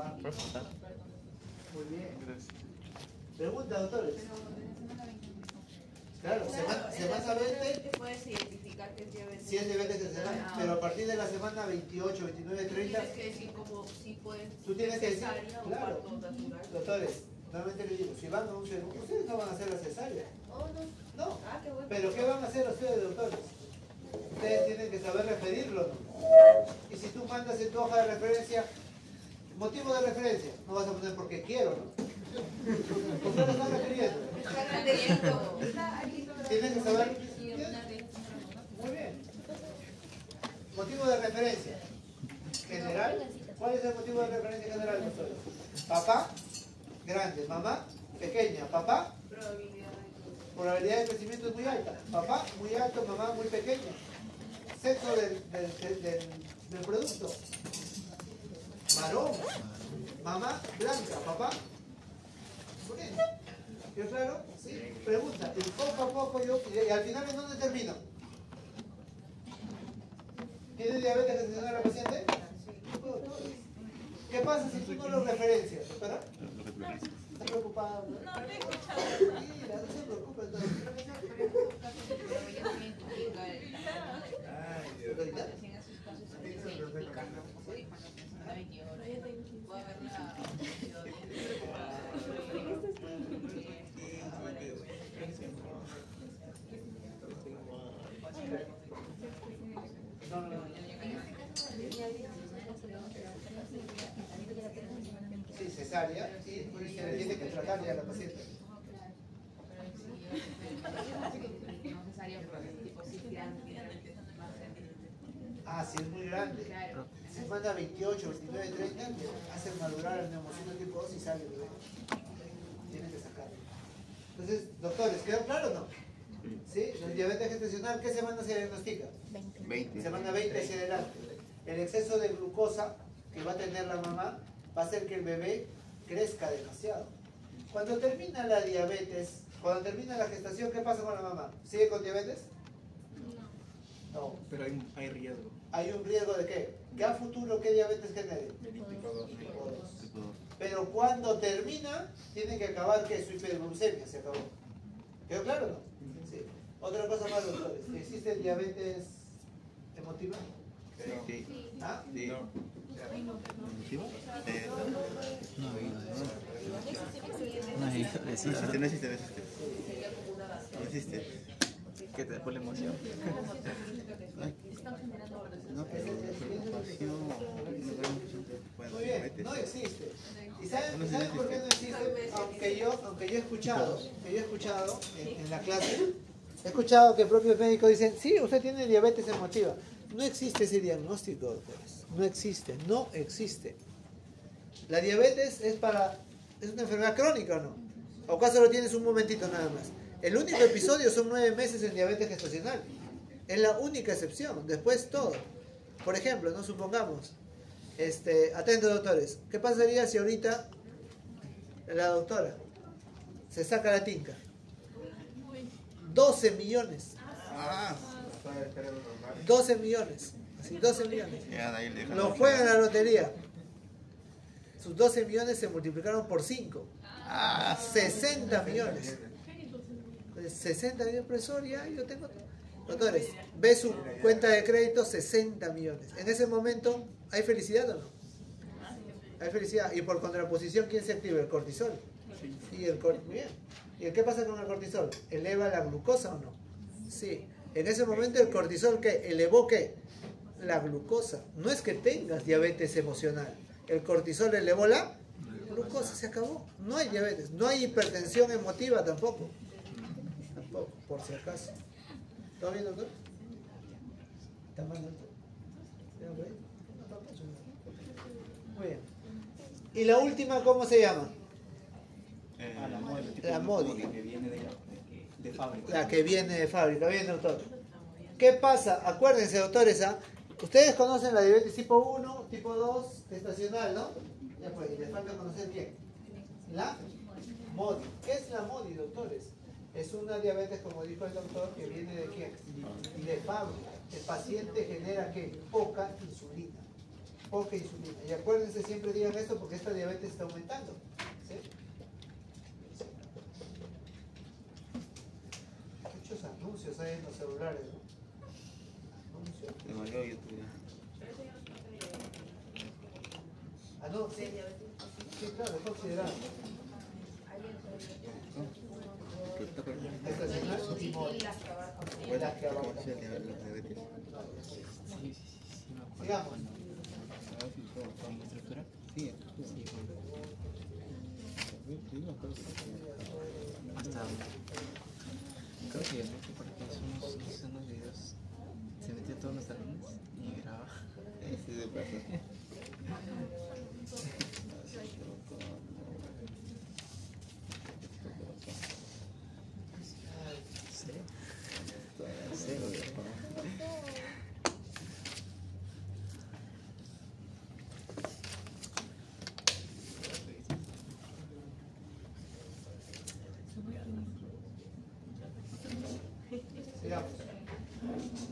va. Muy bien. Pregunta, doctores. Claro, semana 20 puedes identificar que es diabetes. si es diabetes gestacional, pero a partir de la semana 28, 29, 30. Tienes que decir como si puedes. Tú tienes que decir, claro, parto natural. doctores, normalmente les digo, si van a un seguro, ustedes no van a hacer la cesárea. Oh, no. No. Qué bueno. Pero ¿qué van a hacer ustedes, doctores? Ustedes tienen que saber referirlo, ¿no? Y si tú mandas en tu hoja de referencia, motivo de referencia, no vas a poner porque quiero, ¿no? Ustedes lo están refiriendo. Tienen que saber. Muy bien. Motivo de referencia general. ¿Cuál es el motivo de referencia general, doctores? Papá, grande. Mamá, pequeña. Papá, probabilidad de crecimiento es muy alta. Papá, muy alto. Mamá, muy pequeña. Sexo del producto. Varón. Mamá, blanca. Papá, moreno. ¿Quedó claro? Sí. Pregunta. Y poco a poco yo... Y al final, ¿en dónde termino? ¿Tiene diabetes gestacional la paciente? ¿Qué pasa si tú no lo referencias? ¿Espera? ¿Estás preocupada? No, te he escuchado. Tranquila, no se preocupe. ¿Ahorita? No. Sí, cesárea, y se le tiene que tratar ya a la paciente. Ah, si es muy grande. Semana 28, 29, 30, hacen madurar el neumocito tipo 2 y sale el bebé. Tienen que sacarlo. Entonces, doctores, ¿quedó claro o no? ¿Sí? El diabetes gestacional, ¿qué semana se diagnostica? 20. Semana 20 hacia adelante. El exceso de glucosa que va a tener la mamá va a hacer que el bebé crezca demasiado. Cuando termina la diabetes, cuando termina la gestación, ¿qué pasa con la mamá? ¿Sigue con diabetes? No. Pero hay riesgo. ¿Hay un riesgo de qué? ¿Que a futuro qué diabetes genere? Tipo 2. Pero cuando termina, tiene que acabar que su hiperglucemia se acabó. ¿Quedó claro o no? Sí. Otra cosa más, doctores. ¿Existe diabetes emotiva? Sí. ¿Ah? Sí. ¿Motivo? No existe. ¿Qué te después la emoción? No, pero preocupación. Muy bien, no existe. ¿Y saben por qué no existe? Aunque yo he escuchado en la clase, he escuchado que propios médicos dicen, sí, usted tiene diabetes emotiva. No existe ese diagnóstico, doctores. No existe. La diabetes es una enfermedad crónica, ¿o no? ¿O acaso lo tienes un momentito nada más? El único episodio son 9 meses en diabetes gestacional. Es la única excepción. Después todo. Por ejemplo, no supongamos, atentos doctores, ¿qué pasaría si ahorita la doctora se saca la tinca? 12 millones. 12 millones. Así, 12 millones. Lo juegan a la lotería. Sus 12 millones se multiplicaron por 5. 60 millones. 60 millones, profesor, ya yo tengo. Doctores, ve su cuenta de crédito, 60 millones. En ese momento, ¿hay felicidad o no? Hay felicidad. Y por contraposición, ¿quién se activa? El cortisol. Y muy bien. ¿Y qué pasa con el cortisol? ¿Eleva la glucosa o no? Sí. En ese momento, el cortisol, ¿qué? ¿Elevó qué? La glucosa. No es que tengas diabetes emocional. El cortisol elevó la glucosa, se acabó. No hay diabetes. No hay hipertensión emotiva tampoco. Tampoco, por si acaso. ¿Todo bien, doctor? ¿Está mal, doctor? Muy bien. ¿Y la última cómo se llama? La MODI. Que viene de fábrica. La que viene de fábrica. Bien, doctor. ¿Qué pasa? Acuérdense, doctores, ustedes conocen la diabetes tipo 1, tipo 2, gestacional, ¿no? Ya fue, y les falta conocer bien. La MODI. ¿Qué es la MODI, doctores? Es una diabetes, como dijo el doctor, que viene de quién? De fábrica. El paciente genera ¿qué? Poca insulina. poca insulina. Y acuérdense, siempre digan esto porque esta diabetes está aumentando. ¿Sí? Muchos anuncios hay en los celulares, ¿no? Anuncios. Demasiado YouTube. Ah, no, sí. Sí, claro, es considerado. Estacional y móvil. Las que abajo. Sigamos. Creo que porque son unos videos, se metía a todos los salones y grababa. Sí, de verdad.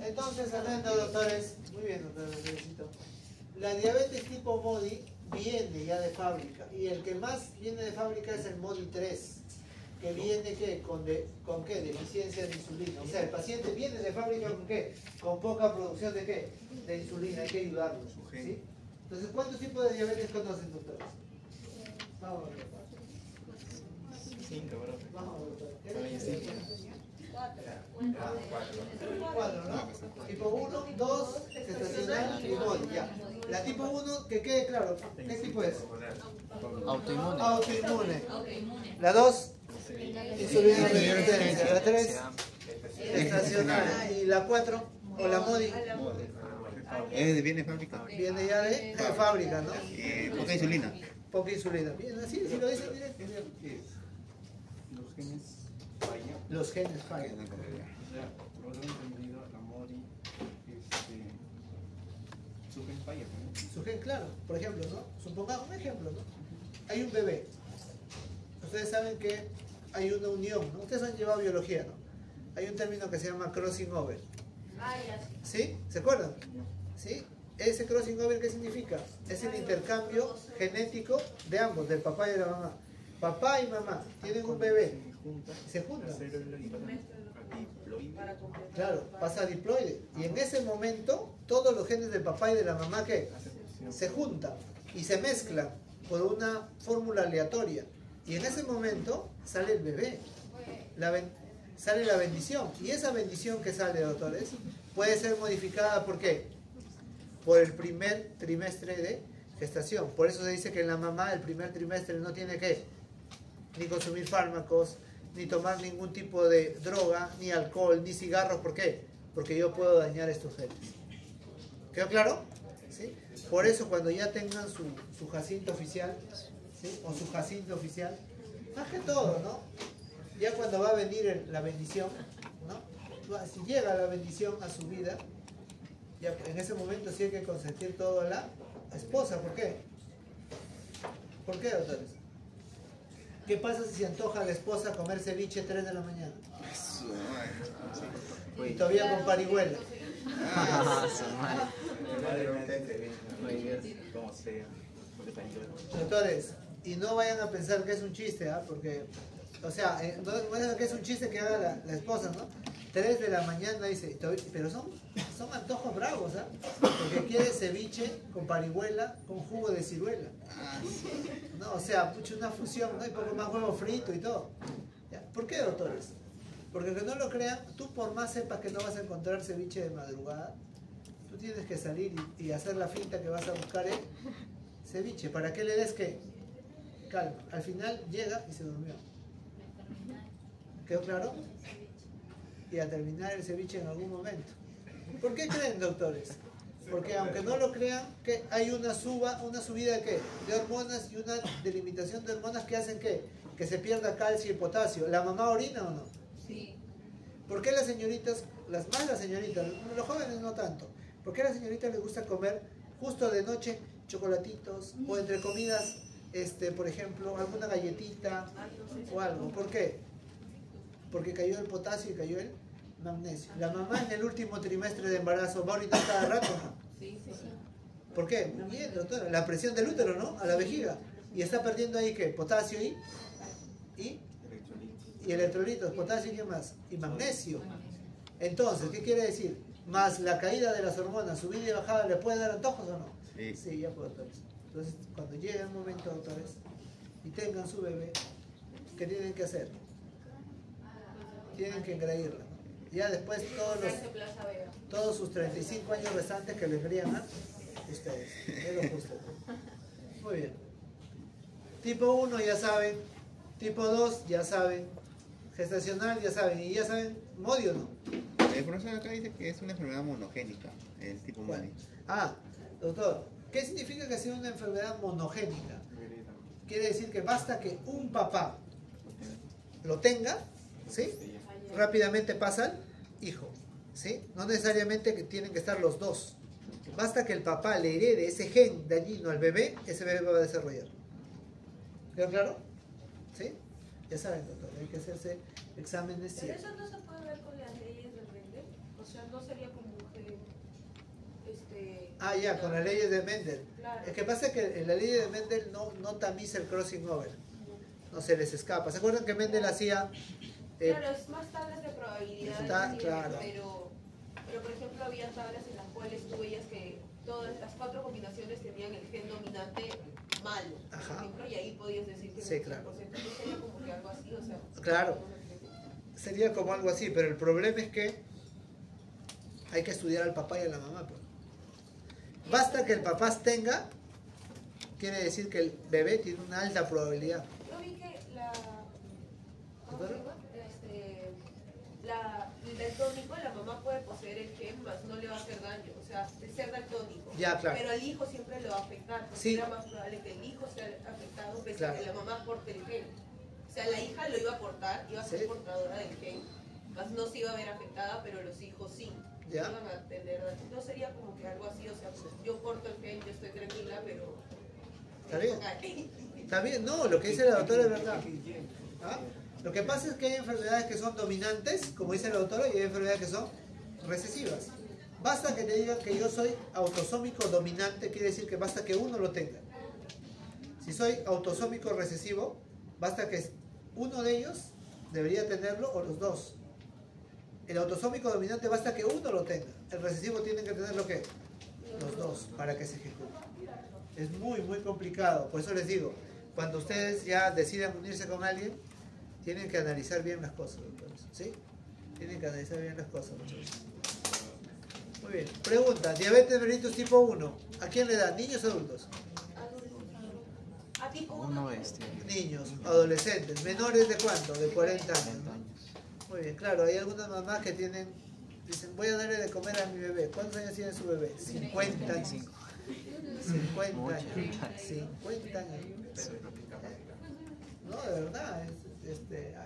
Entonces, atento, doctores. Muy bien, doctor, felicito. La diabetes tipo MODY viene ya de fábrica. Y el que más viene de fábrica es el MODY 3. Que viene ¿qué? ¿Con qué? Deficiencia de insulina. O sea, el paciente viene de fábrica con ¿qué? Con poca producción de ¿qué? De insulina. Hay que ayudarlo. ¿Sí? Entonces, ¿cuántos tipos de diabetes conocen, doctores? Vamos a ver. 5, bro. Vamos a ver, doctor. Cuatro, ¿no? Tipo 1, 2, gestacional y MODY, ya. La tipo 1, que quede claro, ¿qué tipo es? Autoinmune. Autoinmune. La 2, insulina resistencia. La 3, gestacional. Y la 4, o la MODY, Viene de fábrica. viene ya de fábrica, ¿no? Poca insulina. Poca insulina. Bien, así, si lo dicen directo. Los genes fallan. Los genes fallan. O sea, por lo entendido, la MODY, su gen falla, ¿no? Su gen, claro. Por ejemplo, ¿no? Supongamos un ejemplo, ¿no? Hay un bebé. Ustedes saben que hay una unión, ¿no? Ustedes han llevado biología, ¿no? Hay un término que se llama crossing over. ¿Sí? ¿Se acuerdan? ¿Sí? Ese crossing over, ¿qué significa? Es el intercambio genético de ambos, del papá y de la mamá. Papá y mamá tienen un bebé, se juntan. Claro, pasa a diploide. Y en ese momento, todos los genes del papá y de la mamá, ¿qué? Se juntan y se mezclan por una fórmula aleatoria. Y en ese momento sale el bebé. Sale la bendición. Y esa bendición que sale, doctores, puede ser modificada ¿por qué? Por el primer trimestre de gestación. Por eso se dice que en la mamá el primer trimestre no tiene que ni consumir fármacos, ni tomar ningún tipo de droga, ni alcohol, ni cigarros. ¿Por qué? Porque yo puedo dañar estos genes. ¿Quedó claro? ¿Sí? Por eso cuando ya tengan su Jacinto oficial, ¿sí? O su Jacinto oficial, más que todo, ¿no? Ya cuando va a venir la bendición, ¿no? Si llega la bendición a su vida, ya en ese momento sí hay que consentir todo a la esposa. ¿Por qué? ¿Por qué, doctores? ¿Qué pasa si se antoja a la esposa comer ceviche 3 de la mañana? Y todavía con parihuela. Doctores, y no vayan a pensar que es un chiste, ¿ah? Porque, o sea, no vayan a que es un chiste que haga la esposa, ¿no? 3 de la mañana dice, pero son antojos bravos, ¿ah? Porque quiere ceviche con parihuela, con jugo de ciruela. No, o sea, pucha, una fusión, ¿no? Y poco más huevo frito y todo. ¿Ya? ¿Por qué, doctores? Porque que no lo crean, tú por más sepas que no vas a encontrar ceviche de madrugada, tú tienes que salir y hacer la finta que vas a buscar el ceviche. ¿Para qué le des qué? Calma. Al final llega y se durmió. ¿Quedó claro? Y a terminar el ceviche en algún momento. ¿Por qué creen, doctores? Porque aunque no lo crean, que hay una subida de ¿qué? De hormonas y una delimitación de hormonas que hacen ¿qué? Que se pierda calcio y potasio. ¿La mamá orina o no? Sí. ¿Por qué las señoritas, las señoritas, los jóvenes no tanto? ¿Por qué a las señoritas les gusta comer justo de noche chocolatitos o entre comidas, por ejemplo, alguna galletita o algo? ¿Por qué? Porque cayó el potasio y cayó el magnesio. La mamá en el último trimestre de embarazo va a orinar cada rato, ¿no? Sí. ¿Por qué? Muy bien, doctora. La presión del útero, ¿no? A la vejiga. Y está perdiendo ahí, ¿qué? Potasio y electrolitos. Potasio y ¿qué más? Y magnesio. Entonces, ¿qué quiere decir? Más la caída de las hormonas, subida y bajada, ¿le puede dar antojos o no? Sí. Sí, ya puedo, doctores. Entonces, cuando llegue el momento, doctores, y tengan su bebé, ¿qué tienen que hacer? Tienen que engreírla. Ya después todos sus 35 años restantes que le engrían a ustedes. Es lo justo. Muy bien. Tipo 1 ya saben. Tipo 2 ya saben. Gestacional ya saben. Y ya saben, modio no. El profesor acá dice que es una enfermedad monogénica, el tipo MADI. Ah, doctor, ¿qué significa que sea una enfermedad monogénica? Quiere decir que basta que un papá lo tenga, ¿sí? Rápidamente pasa al hijo, ¿sí? No necesariamente que tienen que estar los dos. Basta que el papá le herede ese gen dañino al bebé, ese bebé va a desarrollar. ¿Quedó claro? ¿Sí? Ya saben, doctor, hay que hacerse exámenes Pero siempre. eso no se puede ver con las leyes del Mendel. O sea, no sería como que. Ah, ya, con las leyes de Mendel. Claro. Es que pasa que en la ley de Mendel no tamiza el crossing over. No se les escapa. ¿Se acuerdan que Mendel hacía? Claro, es más tablas de probabilidad. Claro. Pero, por ejemplo, había tablas en las cuales tú veías que todas las 4 combinaciones tenían el gen dominante malo, Ajá. por ejemplo, y ahí podías decir que Sí, el 100%. claro. Entonces sería como que algo así, o sea. Claro. Sería como algo así, pero el problema es que hay que estudiar al papá y a la mamá. Pues. Basta que el papá tenga, quiere decir que el bebé tiene una alta probabilidad. Yo vi que ¿cómo se llama? El daltónico, la mamá puede poseer el gen, más no le va a hacer daño, o sea, de ser daltónico. Ya, claro. Pero al hijo siempre lo va a afectar, porque Sí. era más probable que el hijo sea afectado pese Claro. a que la mamá porte el gen. O sea, la hija lo iba a portar, iba a ser Sí. portadora del gen, más no se iba a ver afectada, pero los hijos sí. Ya. Iban a tener, no sería como que algo así, o sea, pues yo porto el gen, yo estoy tranquila, pero. Está bien. Está bien, no, lo que dice la doctora es verdad. ¿Ah? Lo que pasa es que hay enfermedades que son dominantes, como dice la doctora, y hay enfermedades que son recesivas. Basta que te digan que yo soy autosómico dominante, quiere decir que basta que uno lo tenga. Si soy autosómico recesivo, basta que uno de ellos debería tenerlo o los dos. El autosómico dominante basta que uno lo tenga. El recesivo tiene que tener lo que los dos para que se ejecute. Es muy, muy complicado. Por eso les digo, cuando ustedes ya decidan unirse con alguien, tienen que analizar bien las cosas, doctores. ¿Sí? Tienen que analizar bien las cosas, doctores. Muy bien. Pregunta, diabetes mellitus tipo 1. ¿A quién le da? ¿Niños o adultos? A tipo Uno, Niños, adolescentes. ¿Menores de cuánto? De 40 años. 40 ¿no? años. Muy bien, claro. Hay algunas mamás que dicen, voy a darle de comer a mi bebé. ¿Cuántos años tiene su bebé? 50 años. 50 años. 50 años. No, de verdad.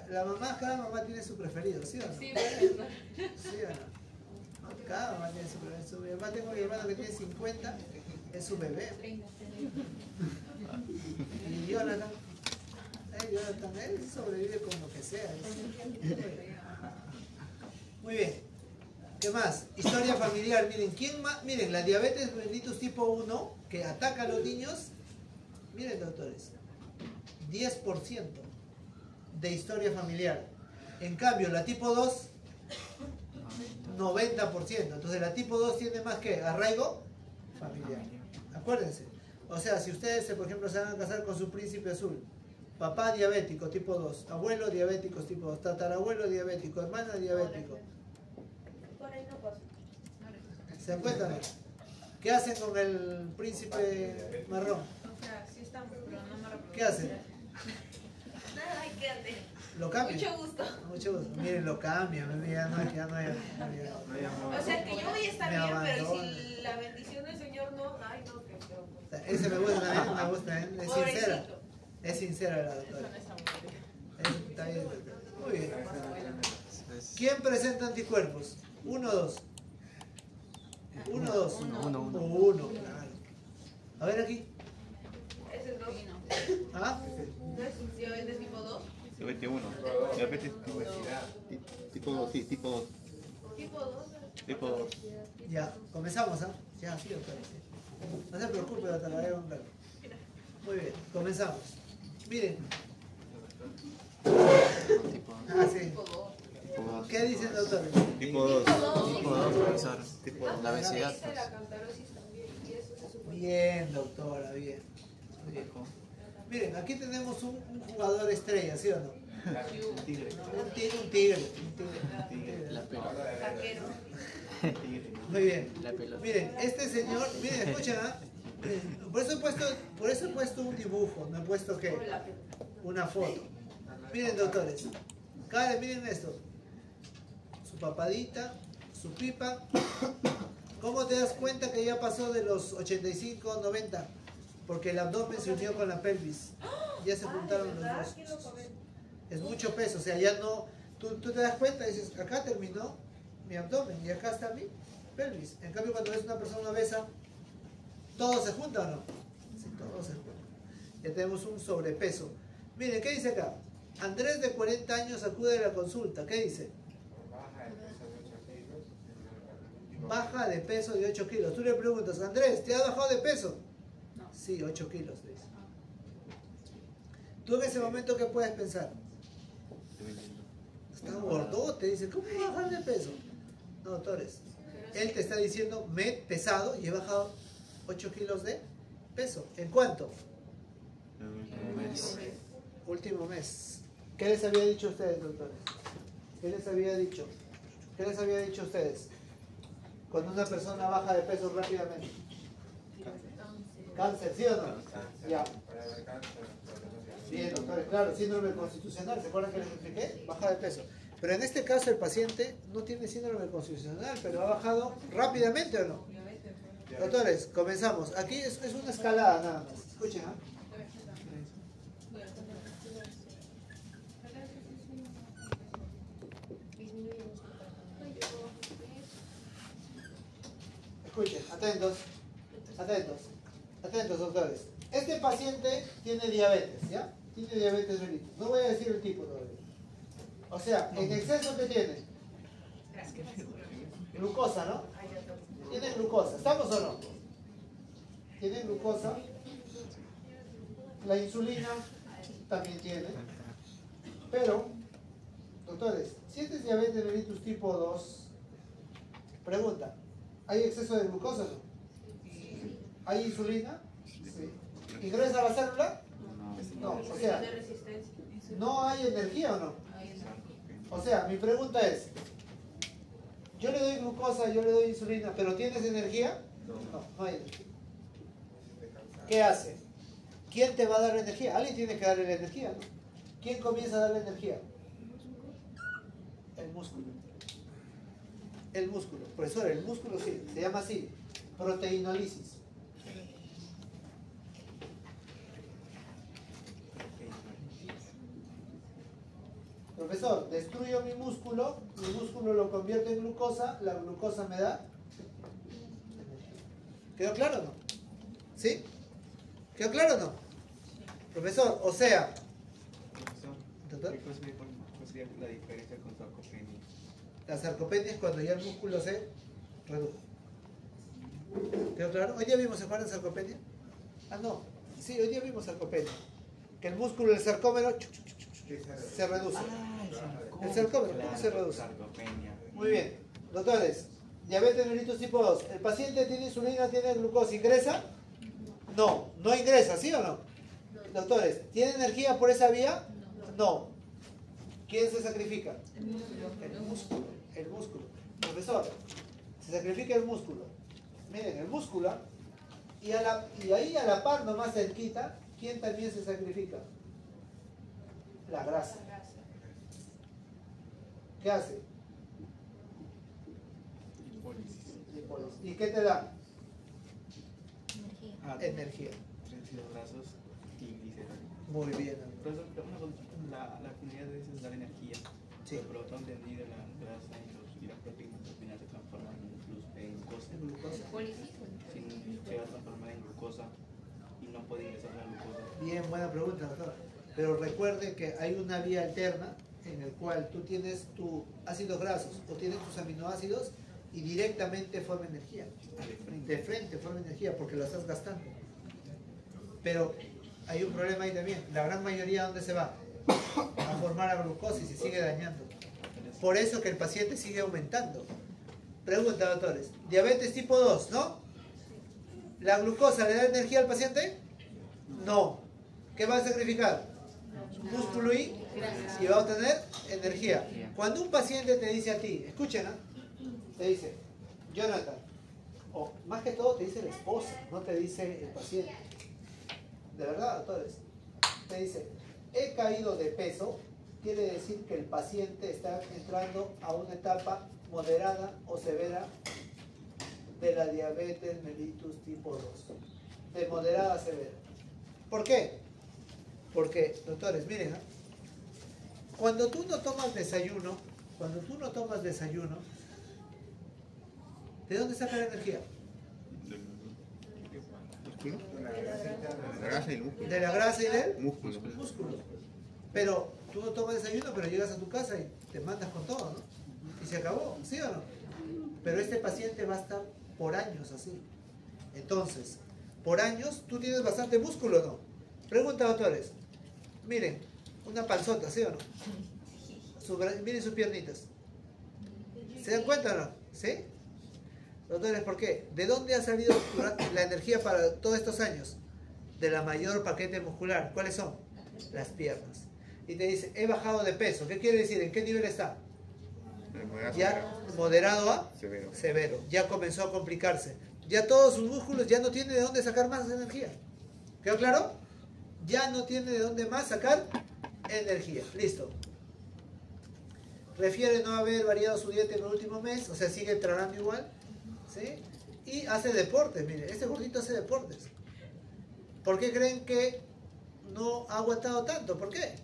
La mamá, cada mamá tiene su preferido, ¿sí o no? Sí, bueno. ¿Sí o no? Cada mamá tiene su preferido. Mi mamá, tengo a mi hermano que tiene 50, es su bebé. Y Jonathan, él sobrevive con lo que sea. Muy bien. ¿Qué más? Historia familiar. Miren, ¿quién más? Miren, la diabetes mellitus tipo 1 que ataca a los niños. Miren, doctores, 10% de historia familiar. En cambio, la tipo 2, 90%. Entonces, la tipo 2 tiene más que arraigo familiar. Acuérdense. O sea, si ustedes, por ejemplo, se van a casar con su príncipe azul, papá diabético tipo 2, abuelo diabético tipo 2, tatarabuelo diabético, hermana diabético. Por ahí no pasa. ¿Se encuentran? ¿Qué hacen con el príncipe marrón? O sea, sí estamos, pero no me recuerdo. ¿Qué hacen? Nada, ay, quédate. ¿Lo cambian? Mucho gusto. Mucho gusto. Miren, lo cambian, ya no hay. O sea, que yo voy a estar Me bien, pero abandonan. si la bendición del Señor no, ay, no, que Ese me gusta también, me gusta, ¿eh? Es sincera. Pobrecito. Es sincera la doctora. Está bien. Muy bien. ¿Quién presenta anticuerpos? ¿Uno o dos? ¿Uno o dos? Uno, claro. A ver aquí. Ese es 2. ¿Ah? ¿No es diabetes tipo 2? Diabetes 1. Diabetes tipo 2, sí, tipo 2. Tipo 2. Tipo 2. Ya, comenzamos, ¿ah? Ya, sí, doctora. No se preocupe, hasta la voy a contar. Muy bien, comenzamos. Miren. Ah, sí. ¿Qué dicen, doctores? Tipo 2. Tipo 2, profesor. Tipo 2. La obesidad. Dice la cantarosis también, y eso se supone. Bien, doctora, bien. Bien. Miren, aquí tenemos un jugador estrella, ¿sí o no? Un tigre. Un tigre. La pelota. Taquero. Muy bien. La pelota. Miren, este señor, miren, escuchen, ¿ah? Por eso he puesto un dibujo, no he puesto ¿qué? Una foto. Miren, doctores, miren esto. Su papadita, su pipa. ¿Cómo te das cuenta que ya pasó de los 85, 90? Porque el abdomen se unió con la pelvis. Ya se juntaron los dos. Es mucho peso, o sea, ya no... Tú te das cuenta y dices, acá terminó mi abdomen y acá está mi pelvis. En cambio, cuando ves una persona obesa, ¿todo se junta o no? Sí, todo se junta. Ya tenemos un sobrepeso. Miren, ¿qué dice acá? Andrés, de 40 años, acude a la consulta. ¿Qué dice? Baja de peso de 8 kilos. Tú le preguntas, Andrés, ¿te has bajado de peso? No. Sí, 8 kilos, le dice. ¿Tú en ese momento qué puedes pensar? Está gordote, dice, ¿cómo va a bajar de peso? No, doctores, él te está diciendo, me he pesado y he bajado 8 kilos de peso. ¿En cuánto? Último mes. ¿Qué les había dicho a ustedes, doctores? ¿Qué les había dicho? ¿Qué les había dicho a ustedes? Cuando una persona baja de peso rápidamente. Cáncer, ¿sí o no? Ya. Bien, doctores, claro, síndrome constitucional, ¿se acuerdan que les expliqué? Baja de peso. Pero en este caso el paciente no tiene síndrome constitucional, pero ha bajado rápidamente, ¿o no? Doctores, comenzamos. Aquí es una escalada nada más. Escuchen, ¿ah? Escuchen, atentos, atentos, atentos, doctores. Este paciente tiene diabetes, ¿ya? Tiene diabetes mellitus. No voy a decir el tipo todavía. O sea, en exceso, ¿qué tiene? Glucosa, ¿no? Tiene glucosa. ¿Estamos o no? Tiene glucosa. La insulina también tiene. Pero, doctores, si este es diabetes mellitus tipo 2, pregunta, ¿hay exceso de glucosa o no? ¿Hay insulina? Sí. ¿Ingresa a la célula? No. O sea, ¿no hay energía o no? O sea, mi pregunta es, yo le doy glucosa, yo le doy insulina, ¿pero tienes energía? No hay energía. ¿Qué hace? ¿Quién te va a dar energía? Alguien tiene que darle la energía, ¿no? ¿Quién comienza a darle energía? El músculo. El músculo. Profesor, el músculo sí, se llama así, proteinólisis. Profesor, destruyo mi músculo lo convierto en glucosa, la glucosa me da energía. ¿Quedó claro o no? ¿Sí? ¿Quedó claro o no? Profesor, o sea... ¿Cuál sería la diferencia con sarcopenia? La sarcopenia es cuando ya el músculo se redujo. ¿Quedó claro? ¿Hoy día vimos en Juan sarcopenia? Ah, no. Sí, hoy día vimos sarcopenia. Que el músculo del sarcómero se reduce. El sarcómero, ¿cómo se reduce? Muy bien. Doctores, diabetes mellitus tipo 2. ¿El paciente tiene insulina, tiene glucosa? ¿Ingresa? No, no ingresa, ¿sí o no? Doctores, ¿tiene energía por esa vía? No. ¿Quién se sacrifica? El músculo. El músculo. Profesor, se sacrifica el músculo. Miren, el músculo. Y ahí a la par, nomás cerquita, ¿quién también se sacrifica? La grasa. ¿Qué hace? Lipólisis. ¿Y qué te da? Energía. Ácidos grasos y glicerol. Muy bien. La finalidad de eso es dar energía. Sí. Pero todo entendido, la grasa y las proteínas al final se transforman en glucosa. Si se va a transformar en glucosa y no puede ingresar la glucosa. Bien, buena pregunta, doctor. Pero recuerde que hay una vía alterna en el cual tú tienes tus ácidos grasos o tienes tus aminoácidos y directamente forma energía. De frente forma energía porque lo estás gastando. Pero hay un problema ahí también. La gran mayoría, ¿dónde se va? A formar la glucosa y se sigue dañando. Por eso que el paciente sigue aumentando. Pregunta, doctores. Diabetes tipo 2, ¿no? ¿La glucosa le da energía al paciente? No. ¿Qué va a sacrificar? Músculo y va a obtener energía. Cuando un paciente te dice a ti, escuchen, ¿no? Te dice, Jonathan, o más que todo te dice la esposa, no te dice el paciente. De verdad, doctores. Te dice, he caído de peso, quiere decir que el paciente está entrando a una etapa moderada o severa de la diabetes mellitus tipo 2. De moderada a severa. ¿Por qué? Porque, doctores, miren, ¿eh? Cuando tú no tomas desayuno, ¿de dónde saca la energía? De la grasa y del músculo. Pero tú no tomas desayuno, pero llegas a tu casa y te mandas con todo, ¿no? Y se acabó, ¿sí o no? Pero este paciente va a estar por años así. Entonces, por años, tú tienes bastante músculo, ¿no? Pregunta, doctores. Miren, una panzota, ¿sí o no? Miren sus piernitas. ¿Se dan cuenta o no? ¿Sí? Doctores, ¿por qué? ¿De dónde ha salido la energía para todos estos años? De la mayor paquete muscular. ¿Cuáles son? Las piernas. Y te dice, he bajado de peso. ¿Qué quiere decir? ¿En qué nivel está? Ya moderado a severo. Ya comenzó a complicarse. Ya todos sus músculos ya no tienen de dónde sacar más energía. ¿Quedó claro? Ya no tiene de dónde más sacar energía. Listo. Refiere no haber variado su dieta en el último mes, o sea, sigue tragando igual, ¿sí? Y hace deportes, mire, este gordito hace deportes. ¿Por qué creen que no ha aguantado tanto? ¿Por qué?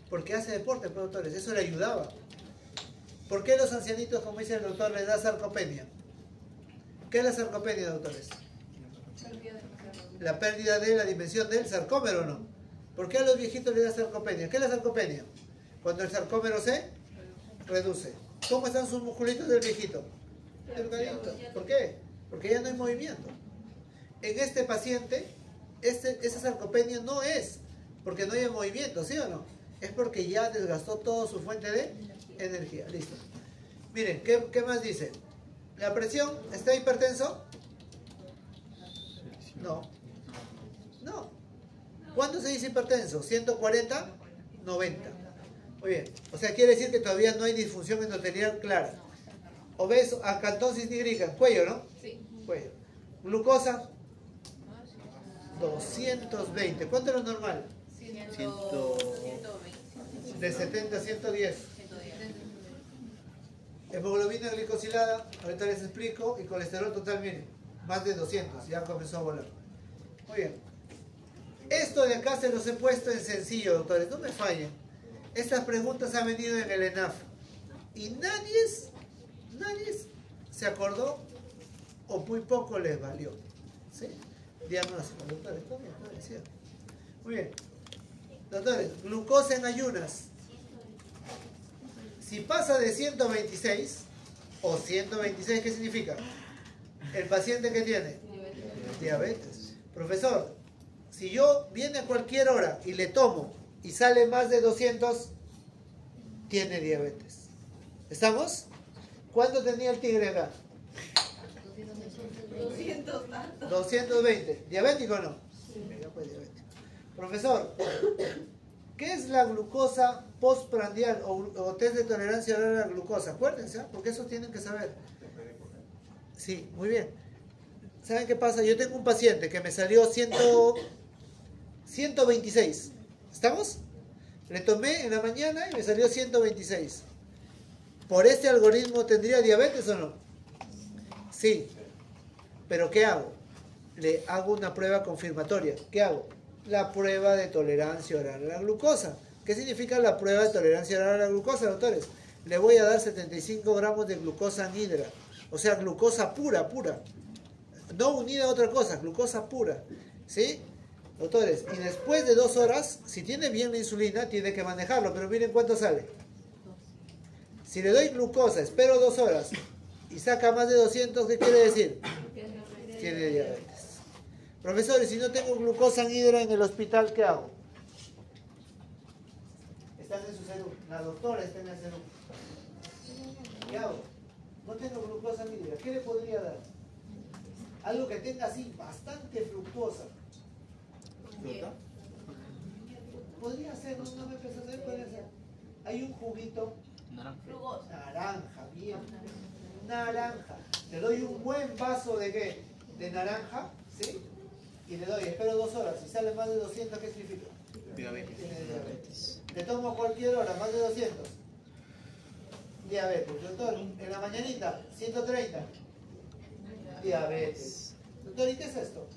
Porque hace deportes, doctores, eso le ayudaba. ¿Por qué los ancianitos, como dice el doctor, les da sarcopenia? ¿Qué es la sarcopenia, doctores? La pérdida de la dimensión del sarcómero, ¿no? ¿Por qué a los viejitos les da sarcopenia? ¿Qué es la sarcopenia? Cuando el sarcómero se reduce. ¿Cómo están sus musculitos del viejito? ¿Por qué? Porque ya no hay movimiento. En este paciente, esa sarcopenia no es porque no hay movimiento, ¿sí o no? Es porque ya desgastó toda su fuente de energía. Listo. Miren, ¿qué más dice? ¿La presión está hipertenso? No. No. ¿Cuándo se dice hipertenso? 140, 90. Muy bien. O sea, quiere decir que todavía no hay disfunción endotelial clara. Obeso, acantosis nígrica, cuello, ¿no? Sí. Cuello. Glucosa, 220. ¿Cuánto es lo normal? 120. De 70 a 110. Hemoglobina glicosilada, ahorita les explico, y colesterol total, miren, más de 200, ya comenzó a volar. Muy bien. Esto de acá se los he puesto en sencillo, doctores, no me fallen. Estas preguntas han venido en el ENAF y nadie se acordó o muy poco les valió. ¿Sí? Diagnóstico, doctores, ¿cómo decía? Muy bien. Doctores, glucosa en ayunas. Si pasa de 126 o 126, ¿qué significa? El paciente que tiene diabetes. Profesor, si yo viene a cualquier hora y le tomo y sale más de 200, tiene diabetes. ¿Estamos? ¿Cuánto tenía el tigre acá? 200 tanto. 220. ¿Diabético o no? Sí. Ya fue diabético. Profesor, ¿qué es la glucosa postprandial o test de tolerancia oral a la glucosa? Acuérdense, ¿eh? Porque eso tienen que saber. Sí, muy bien. ¿Saben qué pasa? Yo tengo un paciente que me salió 126. ¿Estamos? Le tomé en la mañana y me salió 126. ¿Por este algoritmo tendría diabetes o no? Sí. ¿Pero qué hago? Le hago una prueba confirmatoria. ¿Qué hago? La prueba de tolerancia oral a la glucosa. ¿Qué significa la prueba de tolerancia oral a la glucosa, doctores? Le voy a dar 75 gramos de glucosa anhidra. O sea, glucosa pura. No unida a otra cosa, glucosa pura. ¿Sí? Doctores, y después de 2 horas, si tiene bien la insulina, tiene que manejarlo. Pero miren cuánto sale. Si le doy glucosa, espero 2 horas, y saca más de 200, ¿qué quiere decir? Tiene diabetes. Profesor, y si no tengo glucosa anhidra en el hospital, ¿qué hago? Están en su serum. La doctora está en el serum. ¿Qué hago? No tengo glucosa anhidra. ¿Qué le podría dar? Algo que tenga así bastante fructuosa. ¿Fruta? Podría ser, no me empezó a hacer, podría ser. Hay un juguito. Naranja, bien. Naranja. Le doy un buen vaso de ¿qué? De naranja, ¿sí? Y le doy, espero 2 horas. Si sale más de 200, ¿qué significa? Diabetes. Tiene diabetes. Le tomo a cualquier hora, más de 200. Diabetes. Doctor, en la mañanita, 130. Diabetes. Doctor, ¿y qué es esto?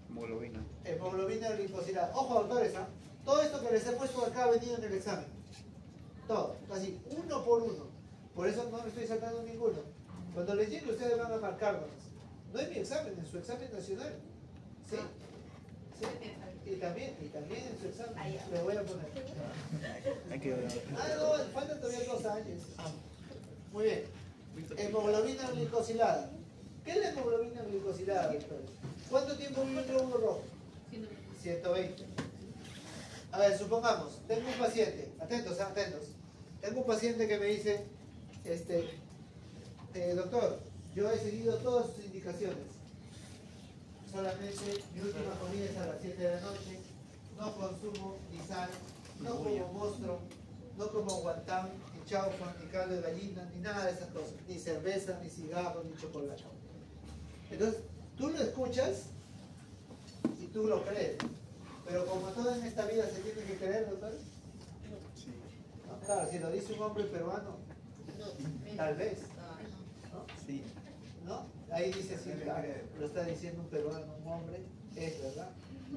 Hemoglobina. Hemoglobina glicosilada. Ojo, doctores, ¿ah? Todo esto que les he puesto acá ha venido en el examen. Todo, así, uno por uno. Por eso no me estoy saltando ninguno. Cuando les llegue, ustedes van a marcarnos. No es mi examen, en su examen nacional. ¿Sí? ¿Sí? Y también en su examen. Le voy a poner. No, faltan todavía 2 años. Muy bien. Hemoglobina glicosilada. ¿Qué es la hemoglobina glicosilada, doctores? ¿Cuánto tiempo vive un glóbulo rojo? 120. A ver, supongamos, tengo un paciente, atentos, atentos. Tengo un paciente que me dice, doctor, yo he seguido todas sus indicaciones. Solamente mi última comida es a las 7 de la noche, no consumo ni sal, no como monstruo, no como guantán, ni chaufa, ni caldo de gallina, ni nada de esas cosas, ni cerveza, ni cigarro, ni chocolate. Entonces, tú lo escuchas y tú lo crees. Pero como todo en esta vida se tiene que creer, doctor. Sí. ¿No? Claro, si lo dice un hombre peruano, tal vez. ¿No? Sí. ¿No? Ahí dice sí, claro, lo está diciendo un peruano, un hombre, es verdad.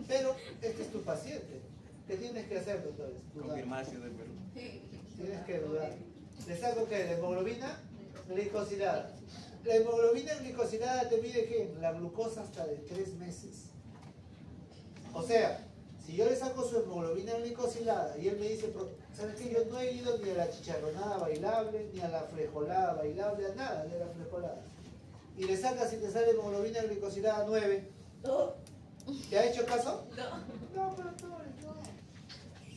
Pero este es tu paciente. ¿Qué tienes que hacer, doctores? Confirmar si es del Perú. Tienes que dudar. ¿Le saco qué? ¿La hemoglobina glicosilada? La hemoglobina glicosilada te mide ¿qué? La glucosa hasta de 3 meses. O sea, si yo le saco su hemoglobina glicosilada y él me dice, ¿sabes qué? Yo no he ido ni a la chicharronada bailable, ni a la frejolada bailable, a nada de la frejolada. Y le sacas y te sale hemoglobina glicosilada 9. ¿Te ha hecho caso? No, pero no.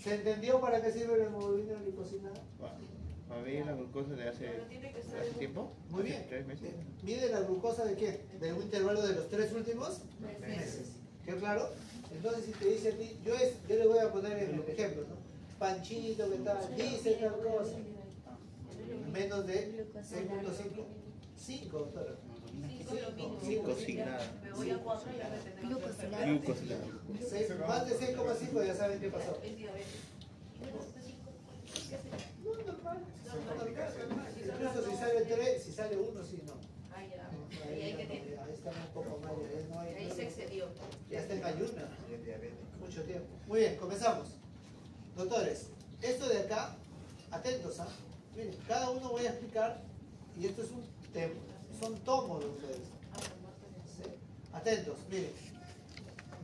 ¿Se entendió para qué sirve la hemoglobina glicosilada? ¿Va a ver la glucosa de hace tiempo? Muy bien. 3 meses. ¿Mide la glucosa de qué? De un intervalo de los 3 últimos meses. ¿Qué claro? Entonces, si te dice a ti, yo le voy a poner el ejemplo, ¿no? Panchito, ¿qué tal? Dice tal cosa. Menos de 6.5. 5, doctora. 5, sí, nada. Me voy a 4 y ya me tenemos Glucosilada. Más de 6,5 ya saben qué pasó. Es diabetes. No, normal. Incluso si sale 3, si sale 1, sí, no. Ah, ya. Ahí hay que tener. Ahí está un poco mal. Ahí se excedió. Ya está en ayuna. Mucho tiempo. Muy bien, comenzamos. Doctores, esto de acá, atentos, ¿ah? Miren, cada uno voy a explicar, y esto es un tema, son tomos de ustedes. ¿Sí? Atentos, miren.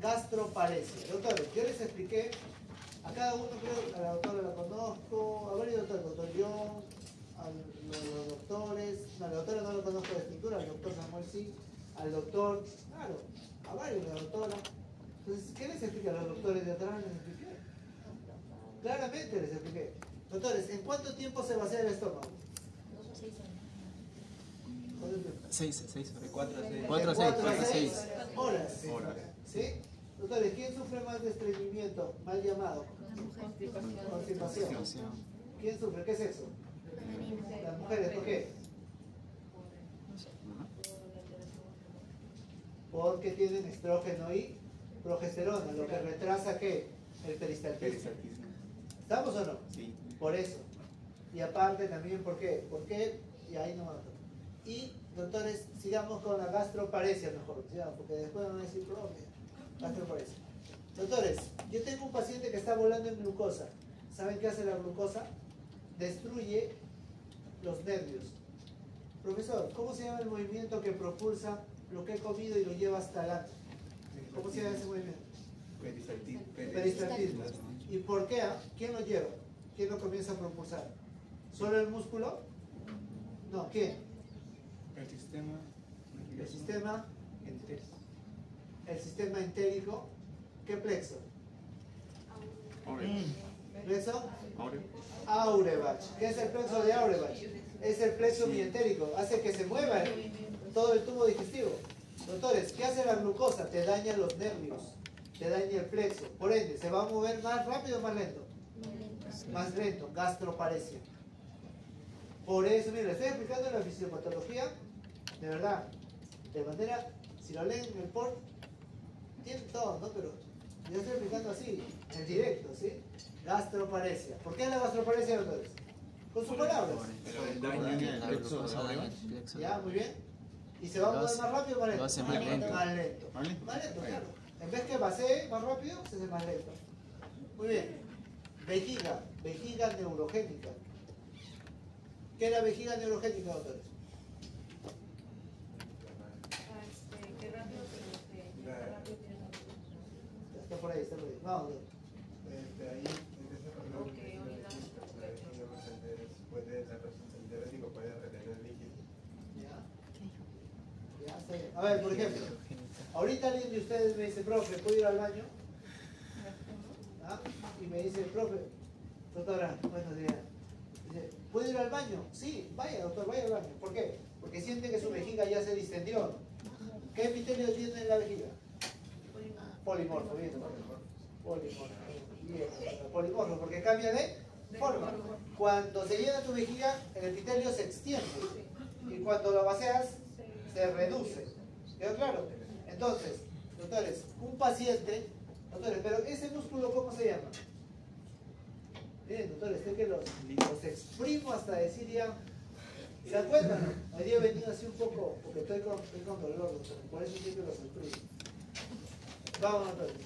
Gastroparesia. Doctores, yo les expliqué, a cada uno creo, a la doctora la conozco, a varios doctores, doctor John, a los doctores, no, a la doctora no lo conozco de escritura, al doctor Samuel sí, al doctor, claro, a varios, la doctora. Entonces, ¿qué les expliqué a los doctores de atrás? Les expliqué. Claramente les expliqué. Doctores, ¿en cuánto tiempo se vacía el estómago? 6 De 4 a 6. 4 a 6, 4 a 6 horas. Horas. ¿Sí? Doctores, ¿quién sufre más de estreñimiento? Mal llamado. Constipación. ¿Quién sufre? ¿Qué es eso? Las mujeres, ¿por qué? Porque tienen estrógeno y progesterona, lo que retrasa ¿qué? El peristaltismo. ¿Estamos o no? Sí. Por eso. Y aparte también, ¿por qué? Porque, y ahí no mato. Y, doctores, sigamos con la gastroparesia mejor, sigamos, porque después van a decir propia. Gastroparesia. Doctores, yo tengo un paciente que está volando en glucosa. ¿Saben qué hace la glucosa? Destruye los nervios. Profesor, ¿cómo se llama el movimiento que propulsa lo que he comido y lo lleva hasta la... ¿Cómo se llama ese movimiento? Peristaltismo. ¿Y por qué? ¿Quién lo lleva? ¿Quién lo comienza a propulsar? ¿Solo el músculo? No, ¿quién? El sistema entérico. ¿Qué plexo? ¿Plexo? Aurebach. ¿Qué es el plexo de Aurebach? Es el plexo mientérico. Hace que se mueva todo el tubo digestivo. Doctores, ¿qué hace la glucosa? Te daña los nervios, te daña el plexo. Por ende, ¿se va a mover más rápido o más lento? Más lento, gastroparesia. Por eso, miren, estoy explicando la fisiopatología, de verdad, de manera, si lo leen en el port, tienen todo, ¿no? Pero yo estoy explicando así, en directo, ¿sí? Gastroparesia. ¿Por qué la gastroparesia, doctores? Con sus palabras. Ya, muy bien. ¿Y se va a mover más rápido o más lento? Más lento. Más lento, claro. En vez que vacíe más rápido, se hace más lento. Muy bien. Vejiga neurogénica. ¿Qué es la vejiga neurogénica, doctores? Qué rápido Está por ahí, Vamos, doctor. A ver, por ejemplo, ahorita alguien de ustedes me dice, profe, ¿puedo ir al baño? ¿Ah? Y me dice, profe, doctora, buenos días. Dice, ¿puedo ir al baño? Sí, vaya, doctor, vaya al baño. ¿Por qué? Porque siente que su vejiga ya se distendió. ¿Qué epitelio tiene en la vejiga? Polimorfo, bien, polimorfo. Bien, polimorfo, porque cambia de forma. Cuando se llena tu vejiga, el epitelio se extiende. Y cuando lo vacías, se reduce. ¿Quedó claro? Entonces, doctores, un paciente, doctores, pero ese músculo, ¿cómo se llama? Miren, doctores, estoy que los exprimo hasta decir ya. ¿Se dan cuenta? No? Hoy día he venido así un poco, porque estoy con dolor, doctor, por eso siempre los exprimo. Vamos, doctores.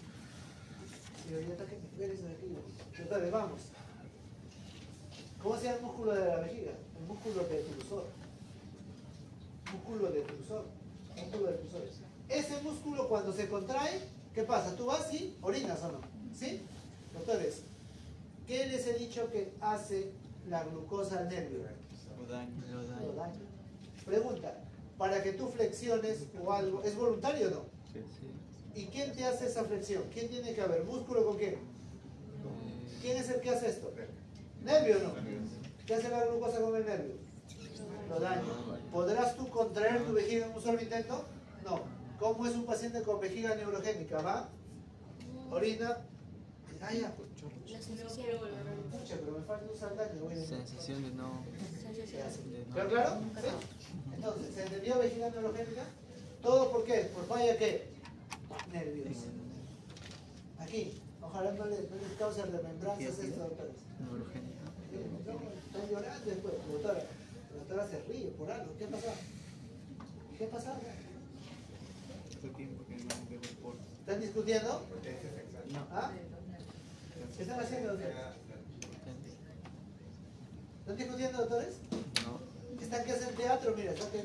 Y ahorita que me esperes aquí. Doctores, vamos. ¿Cómo se llama el músculo de la vejiga? El músculo detrusor. Músculo detrusor. Músculo detrusor. Ese músculo cuando se contrae, ¿qué pasa? Tú vas y orinas o no. ¿Sí? Doctores, ¿qué les he dicho que hace la glucosa al nervio? Lo daña. Pregunta, para que tú flexiones o algo, ¿es voluntario o no? Sí. ¿Y quién te hace esa flexión? ¿Quién tiene que haber? ¿Músculo con quién? ¿Quién es el que hace esto? ¿Nervio o no? ¿Qué hace la glucosa con el nervio? Lo daña. ¿Podrás tú contraer tu vejiga en un solo intento? No. ¿Cómo es un paciente con vejiga neurogénica? ¿Va? Orina. Ya. Pucha, pero me falta un saldaño. Sensación de no. ¿Pero claro? ¿Sí? Entonces, ¿se entendió vejiga neurogénica? ¿Todo por qué? Por falla ¿qué? Nervios. Aquí. Ojalá no les cause remembranzas esto, doctores. Neurogénica. Están llorando después. La doctora se ríe por algo. ¿Qué ha pasado? ¿Qué ha pasado? ¿Están discutiendo? ¿Ah? ¿Qué están haciendo, doctores? ¿Están discutiendo, doctores? No. ¿Están que hacen teatro? Mira, ¿están que...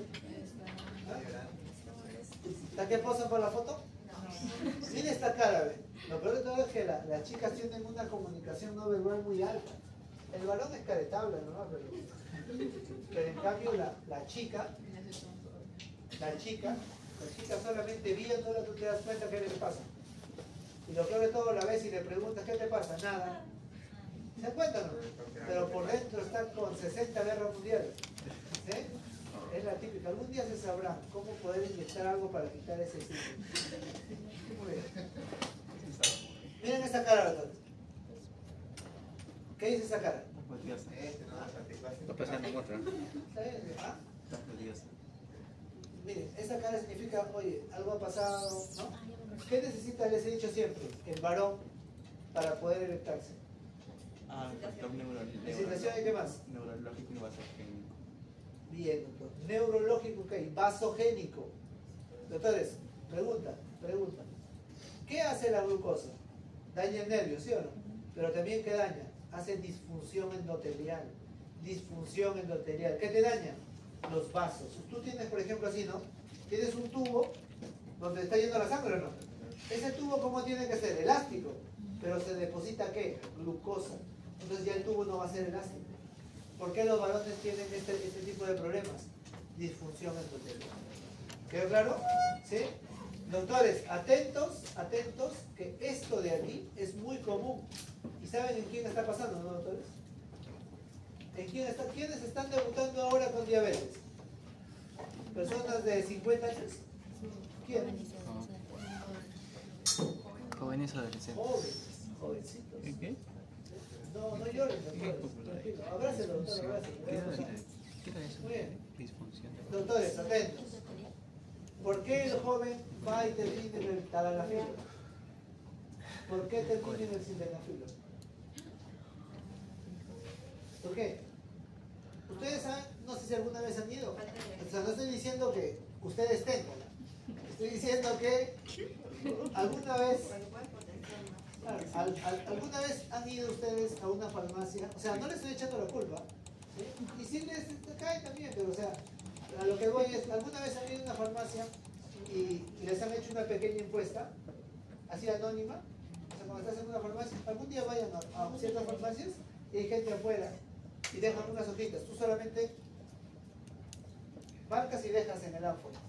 ¿Están que posan para la foto? No. Miren esta cara, ¿ve? Lo peor de todo es que las chicas tienen una comunicación no verbal muy alta. El varón es caretable, ¿no? Pero en cambio la chica solamente viéndola tú te das cuenta qué le pasa. Y lo peor de todo, la ves y le preguntas ¿qué te pasa? Nada. ¿Se dan cuenta o no? Pero por dentro están con 60 guerras mundiales. ¿Sí? Es la típica. Algún día se sabrá cómo poder inyectar algo para quitar ese síntoma. Muy bien. Miren esta cara, doctor. ¿Qué dice esa cara? Está pasando en otra. ¿Está bien? ¿Ah? Miren, esa cara significa, oye, algo ha pasado, ¿no? ¿Qué necesita, les he dicho siempre, el varón para poder erectarse? Factor neurológico. ¿Excitación y qué más? Neurológico y vasogénico. Bien, doctor. Neurológico, ¿qué? Vasogénico. Doctores, pregunta. ¿Qué hace la glucosa? Daña el nervio, ¿sí o no? Pero también, ¿qué daña? Hace disfunción endotelial. Disfunción endotelial. ¿Qué te daña? Los vasos. Tú tienes, por ejemplo, así, ¿no? Tienes un tubo donde está yendo la sangre, ¿o no? Ese tubo, ¿cómo tiene que ser? Elástico. Pero se deposita, ¿qué? Glucosa. Entonces ya el tubo no va a ser elástico. ¿Por qué los varones tienen este tipo de problemas? disfunción endotelial. ¿Quedó claro? ¿Sí? Doctores, atentos, atentos, que esto de aquí es muy común. ¿Y saben en quién está pasando, no, doctores? ¿En quién está? ¿Quiénes están debutando ahora con diabetes? ¿Personas de 50 años? ¿Quién? Jóvenes adolescentes. Jóvenes, jovencitos. ¿Qué? No, no lloren, doctores. Tranquilo. Abrácelo, doctor, abrácelo. ¿Qué era eso? Muy bien. Disfunción. Doctores, atentos. ¿Por qué el joven va y termina en el tadalafilo? ¿Por qué termina en el sildenafilo? ¿Por qué? Ustedes saben, no sé si alguna vez han ido. O sea, no estoy diciendo que ustedes tengan. Estoy diciendo que alguna vez, claro, alguna vez han ido ustedes a una farmacia. O sea, no les estoy echando la culpa. ¿Sí? Y si les cae también, pero o sea, a lo que voy es, alguna vez han ido a una farmacia y les han hecho una pequeña encuesta, así anónima. O sea, cuando estás en una farmacia, algún día vayan a ciertas farmacias y hay gente afuera y dejan unas hojitas. Tú solamente marcas y dejas en el ánfora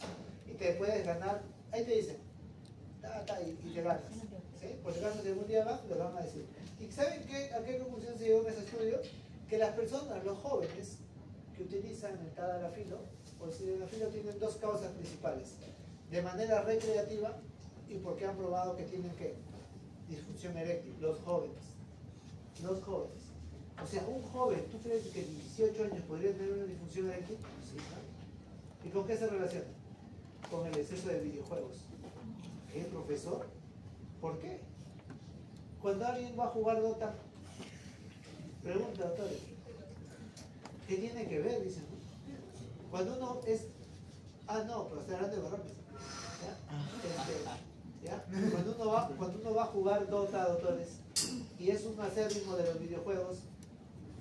y te puedes ganar. Ahí te dicen, y te ganas. ¿Sí? Por si acaso, si algún día van, lo van a decir. ¿Y saben qué, a qué conclusión se llegó en ese estudio? Que las personas, los jóvenes que utilizan el tadalafilo o el sildenafilo tienen dos causas principales: de manera recreativa y porque han probado que tienen ¿qué? Disfunción eréctil. Los jóvenes. Los jóvenes. O sea, un joven, ¿tú crees que 18 años podría tener una disfunción eréctil? Sí, ¿no? ¿Y con qué se relaciona? Con el exceso de videojuegos. ¿Qué, profesor? ¿Por qué? Cuando alguien va a jugar Dota, pregunta, doctores, ¿qué tiene que ver? Dicen, ¿no? Cuando uno es... Ah, no, pero estoy hablando de varones. ¿Ya? Cuando uno va a jugar Dota, doctores, y es un acérrimo de los videojuegos,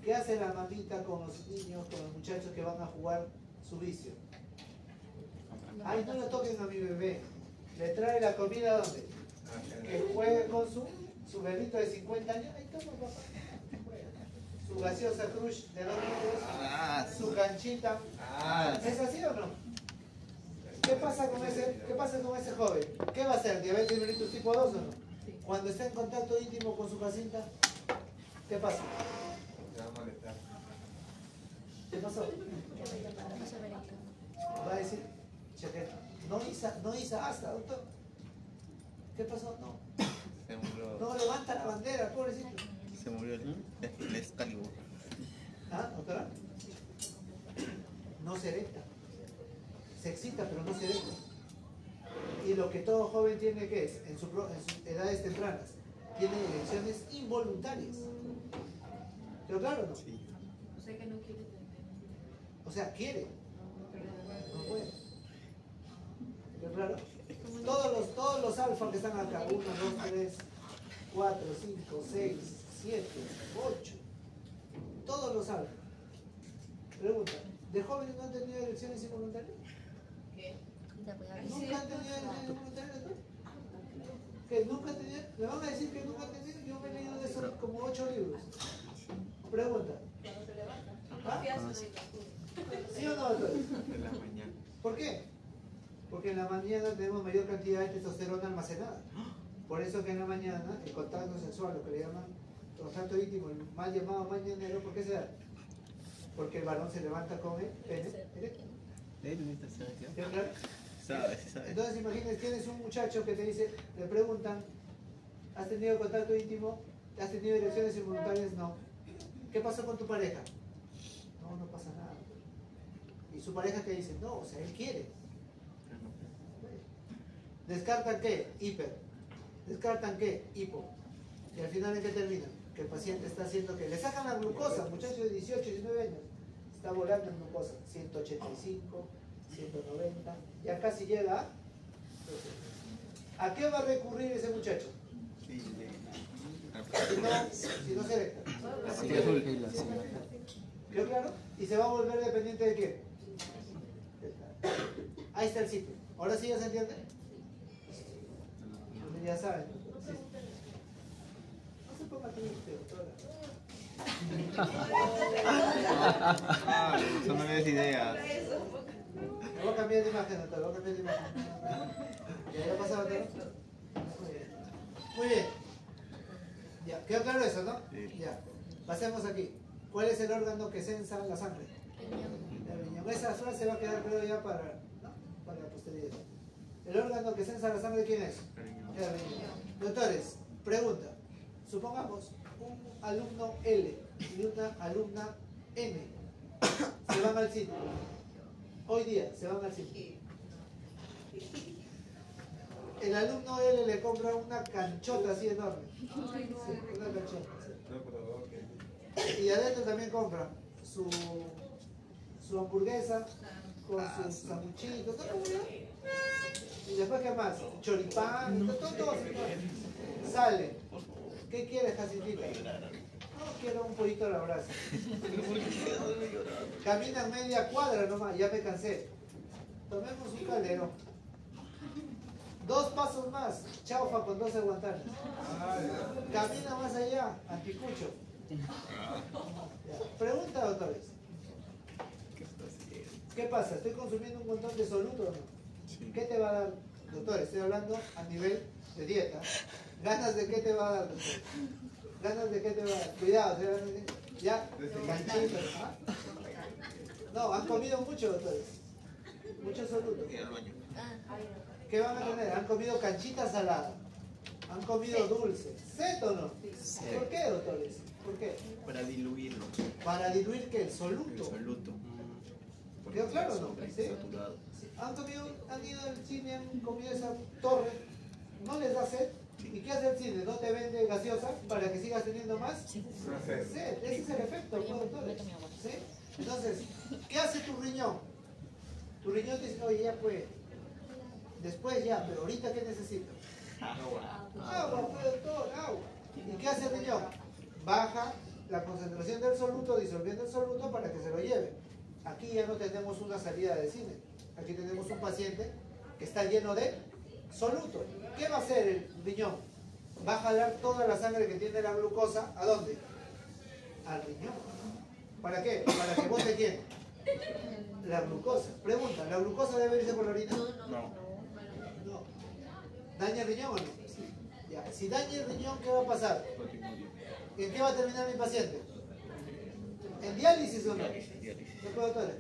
¿qué hace la mamita con los niños, con los muchachos que van a jugar su vicio? Ay, no le toquen a mi bebé. Le trae la comida ¿a dónde? Que juegue con su bebito de 50 años. Ahí toma, papá. Su gaseosa crush de 2 litros, su canchita. ¿Es así o no? ¿Qué pasa con ese joven? ¿Qué va a hacer? ¿Diabetes mellitus tipo 2 o no? Cuando está en contacto íntimo con su casita, ¿qué pasa? ¿Qué pasó? Va a decir, chequeta. No hizo hasta, doctor. ¿Qué pasó? No. Se murió. No levanta la bandera, pobrecito. Se murió el Excalibur. ¿Ah, doctora? No se erecta. Se excita, pero no se erecta. Y lo que todo joven tiene que es, en sus edades tempranas, tiene erecciones involuntarias. ¿Pero claro o no? Sí. O sea que no quiere tener. O sea, quiere. No puede. ¿Pero claro? Todos los alfa que están acá, 1, 2, 3, 4, 5, 6, 7, 8. Todos los alfa. Pregunta, ¿de jóvenes no han tenido erecciones involuntarias? ¿Qué? ¿Nunca han tenido erecciones involuntarias? ¿Que nunca han tenido? ¿Me van a decir que nunca han tenido? Yo me he leído de eso como 8 libros. Pregunta. Cuando se levanta. ¿Ah? ¿Sí o no, doctor? En la mañana. ¿Por qué? Porque en la mañana tenemos mayor cantidad de testosterona almacenada. Por eso que en la mañana el contacto sexual, lo que le llaman contacto íntimo, el mal llamado mañanero, ¿por qué se da? Porque el varón se levanta con el pene erecto. ¿Sí, claro? Sabe. Entonces imagínense, tienes un muchacho que te dice, le preguntan, ¿has tenido contacto íntimo? ¿Has tenido erecciones involuntarias? No. ¿Qué pasó con tu pareja? No pasa nada. Y su pareja te dice, no, o sea, él quiere. ¿Descartan qué? Hiper. ¿Descartan qué? Hipo. Y al final, ¿en qué termina? Que el paciente está haciendo que le sacan la glucosa, muchacho de 18, 19 años. Está volando en glucosa. 185, 190. Ya casi llega ¿a qué va a recurrir ese muchacho? Sí, Si no se erecta. ¿Quedó claro? Y se va a volver dependiente de qué. Ahí está el sitio. ¿Ahora sí ya se entiende? Ya saben. Sí. No se ponga triste, doctora. eso no me des idea. Voy a cambiar de imagen, doctor. Voy a cambiar de imagen. ¿Ya pasaba todo? Muy bien. Muy bien. Ya, ¿quedó claro eso, no? Sí. Ya. Pasemos aquí. ¿Cuál es el órgano que sensa la sangre? El riñón. Esa frase va a quedar, creo, ya para la posteridad. ¿El órgano que sensa la sangre quién es? El riñón. Doctores, pregunta. Supongamos un alumno L y una alumna N se van al cine. Hoy día se van al cine. El alumno L le compra una canchota así enorme. Sí, una canchota. Sí. Y adentro también compra su hamburguesa con sus sanguchitos, todo. Y después, ¿qué más? Choripán, todo. Sale. ¿Qué quieres, Jacintina? No, quiero un pollito a la brasa. Caminan media cuadra nomás, ya me cansé. Tomemos un calderón. 2 pasos más, chaufa con 12 guantanes. Camina más allá, anticucho. Pregunta, doctores. ¿Qué pasa? ¿Estoy consumiendo un montón de soluto o no? ¿Qué te va a dar, doctores? Estoy hablando a nivel de dieta. ¿Ganas de qué te va a dar, doctor? ¿Ganas de qué te va a dar? Cuidado, ya, canchitos. ¿Ah? No, han comido mucho, doctores. Mucho soluto. ¿Qué van a tener? Han comido canchitas saladas. Han comido dulce. ¿Set o no? Sí. ¿Por qué, doctores? ¿Por qué? Para diluirlo. ¿Para diluir qué? El soluto. El soluto. ¿Quedó claro o no? ¿Sí? Saturado. Han ido al cine, han comido esa torre. ¿No les da sed? ¿Y qué hace el cine? ¿No te vende gaseosa para que sigas teniendo más? Sed. Ese es el efecto, ¿no, doctores? ¿Sí? Entonces, ¿qué hace tu riñón? Tu riñón te dice, oye, ya pues. Después ya, pero ahorita ¿qué necesito? Agua, pues, doctor, agua. ¿Y qué hace el riñón? Baja la concentración del soluto, disolviendo el soluto para que se lo lleve. Aquí ya no tenemos una salida de cine. Aquí tenemos un paciente que está lleno de soluto. ¿Qué va a hacer el riñón? Va a jalar toda la sangre que tiene la glucosa, ¿a dónde? Al riñón. ¿Para qué? Para que bote quién. La glucosa. Pregunta, ¿la glucosa debe irse por la orina? No. ¿Daña el riñón o no? Ya. Si daña el riñón, ¿qué va a pasar? ¿En qué va a terminar mi paciente? ¿En diálisis o no?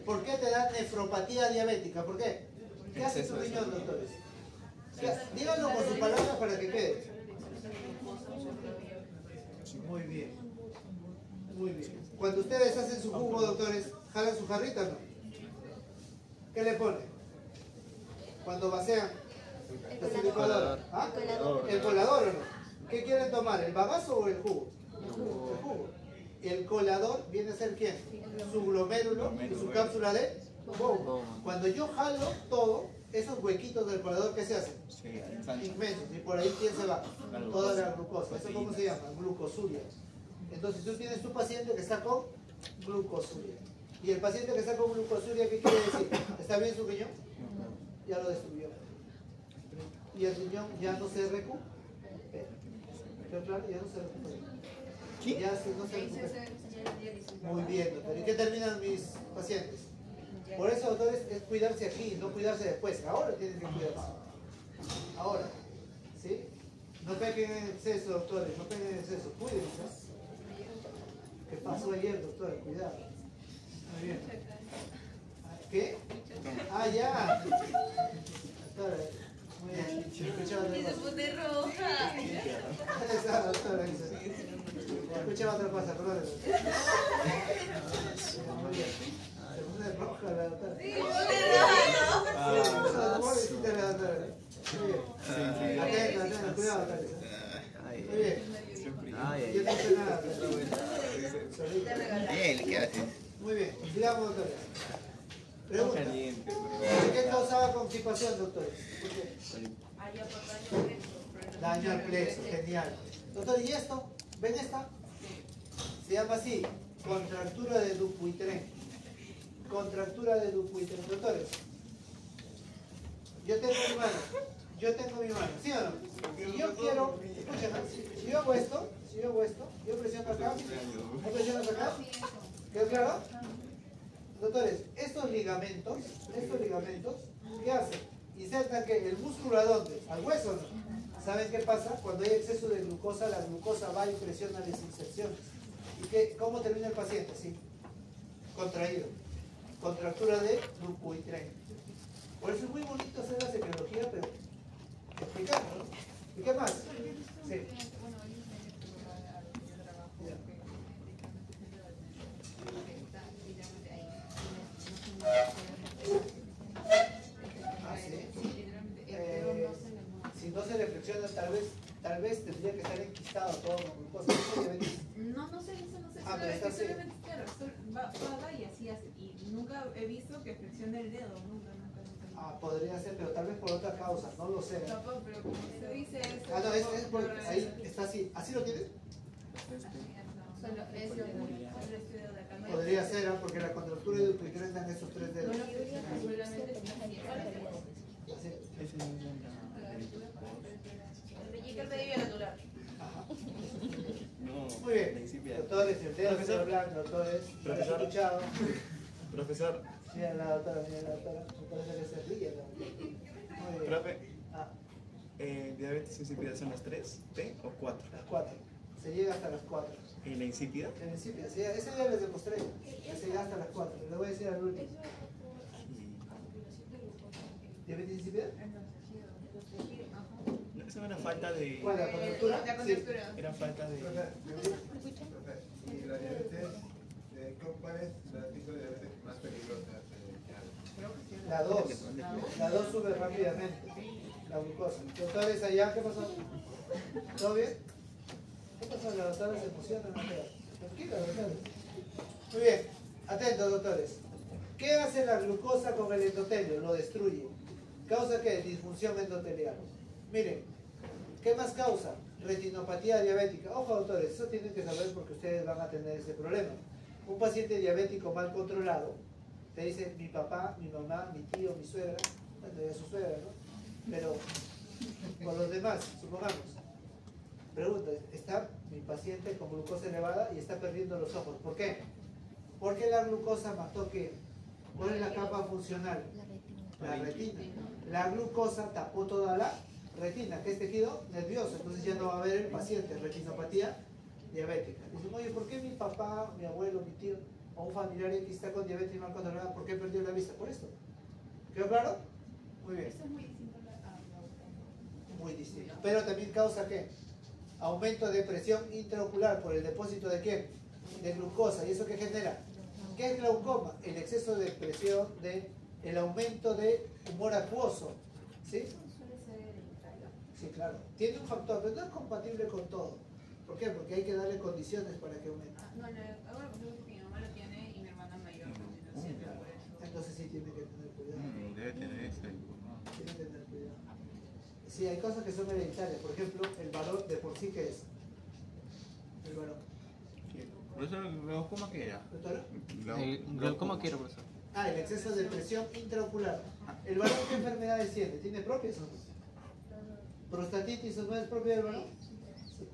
¿Por qué te da nefropatía diabética? ¿Por qué? ¿Qué hace tu riñón, doctores? Díganlo con sus palabras para que quede. Muy bien. Muy bien. Cuando ustedes hacen su jugo, doctores, ¿jalan su jarrita o no? ¿Qué le ponen? Cuando vacían el licuador. ¿Ah? ¿El colador o no? ¿Qué quieren tomar? ¿El bagazo o el jugo? El jugo. El colador viene a ser ¿quién? Su glomérulo y su cápsula de bobo. Cuando yo jalo todo, esos huequitos del colador, ¿qué se hacen? Inmensos. Y por ahí ¿quién se va? Toda la glucosa. ¿Eso cómo se llama? Glucosuria. Entonces tú tienes tu paciente que está con glucosuria. Y el paciente que está con glucosuria, ¿qué quiere decir? ¿Está bien su riñón? Ya lo destruyó. Y el riñón ya no se recupera. ¿Pero claro? Ya no se recupera. Ya no se recupera. Muy bien, doctor. ¿Y qué terminan mis pacientes? Por eso, doctores, es cuidarse aquí, no cuidarse después. Ahora tienen que cuidarse. Ahora. ¿Sí? No peguen en exceso, doctores. No peguen en exceso. Cuídense. ¿Qué pasó ayer, doctor? Cuidado. Muy bien. ¿Qué? Ah, ya. Doctora, muy bien. Y se pone roja. Esa doctora dice. Escuchaba otra cosa, perdón. Muy bien. Se pone roja la doctora. Sí, se pone roja, ¿no? Pobrecita la doctora. Muy bien. Atenta, cuidado, doctora. Muy bien. Yo no sé nada. Bien, ¿qué haces? Muy bien, sigamos, doctores. Pregunta. ¿Por qué causaba constipación, doctores? ¿Por qué? Daño al plexo, genial. Doctor, ¿y esto? ¿Ven esta? Se llama así, contractura de Dupuytren. Contractura de Dupuytren. Doctores, yo tengo mi mano, ¿sí o no? Si yo quiero, escúchame, si yo hago esto, yo presiono acá, ¿no presionas acá? ¿Quedó claro? Doctores, estos ligamentos, ¿qué hacen? Insertan que el músculo ¿a dónde? Al hueso, ¿no? ¿Saben qué pasa? Cuando hay exceso de glucosa, la glucosa va y presiona las inserciones. ¿Y cómo termina el paciente? Así, contraído. Contractura de glucoitreno. Por eso es muy bonito hacer la secreología, pero explicando, ¿no? ¿Y qué más? Sí. Si no se reflexiona, tal vez tendría que estar enquistado todo con glucosa. No se dice, pero está así. Claro, va y así hace. Y nunca he visto que flexione el dedo, nunca. Podría ser, pero tal vez por otra causa, no lo sé. Pero como se dice eso. No, es por ahí, está así. ¿Así lo tienes? Solo es estudio de acá. Podría ser, porque la contractura y el glucoitreno dan esos tres dedos. El medio anular. Muy bien. Doctores, el dedo se habla, doctores. Profesor. Escuchado. Profesor. Mira la doctora. Me parece que se ríe. Muy bien. Profe. ¿Diabetes insípida son las 3, T o 4? Las 4. Se llega hasta las 4. ¿Y la insípida? En insípida, sí, ese ya les demostré. Se llega hasta las 4. Le voy a decir al último. ¿Diabetes insípida? No, eso era falta de... ¿Cuál? ¿La contractura? La contractura. Sí. Era falta de... ¿Y la diabetes? ¿Cuál es la tipo de diabetes más peligrosa? La 2. La 2 sube rápidamente. La glucosa. Doctores, allá, ¿qué pasó? ¿Todo bien? ¿Qué pasó? La doctora se emociona, no queda. Tranquila, doctores. Muy bien. Atentos, doctores. ¿Qué hace la glucosa con el endotelio? Lo destruye. ¿Causa qué? Disfunción endotelial. Miren, ¿qué más causa? Retinopatía diabética. Ojo, doctores, eso tienen que saber porque ustedes van a tener ese problema. Un paciente diabético mal controlado, te dice mi papá, mi mamá, mi tío, mi suegra, bueno, ya su suegra, ¿no? Pero con los demás, supongamos. Pregunta, está mi paciente con glucosa elevada y está perdiendo los ojos. ¿Por qué? Porque la glucosa mató ¿qué? ¿Cuál es la capa funcional? La retina. La glucosa tapó toda la retina, que es tejido nervioso, entonces ya no va a haber el paciente, retinopatía diabética. Dicen, oye, ¿por qué mi papá, mi abuelo, mi tío o un familiar X está con diabetes mal controlada? ¿Por qué perdió la vista? Por esto. ¿Quedó claro? Muy bien. Eso es muy distinto a la Muy distinto. Pero también causa ¿qué? Aumento de presión intraocular por el depósito de ¿qué? De glucosa. ¿Y eso qué genera? ¿Qué es glaucoma? El exceso de presión, el aumento de humor acuoso. ¿Sí? Sí, claro. Tiene un factor, pero no es compatible con todo. ¿Por qué? Porque hay que darle condiciones para que aumente. No, ahora porque mi mamá lo tiene y mi hermana mayor lo tiene. Entonces sí tiene que tener cuidado. Debe tener eso. Tiene que tener cuidado. Sí, hay cosas que son hereditarias. Por ejemplo, el varón de por sí, ¿qué es? El varón. ¿Por eso el glaucoma qué era? ¿Doctora? ¿Cómo quiero, profesor? El exceso de presión intraocular. ¿El varón qué enfermedades tiene? ¿Tiene propias o no? ¿Prostatitis no es propia del varón? Sí.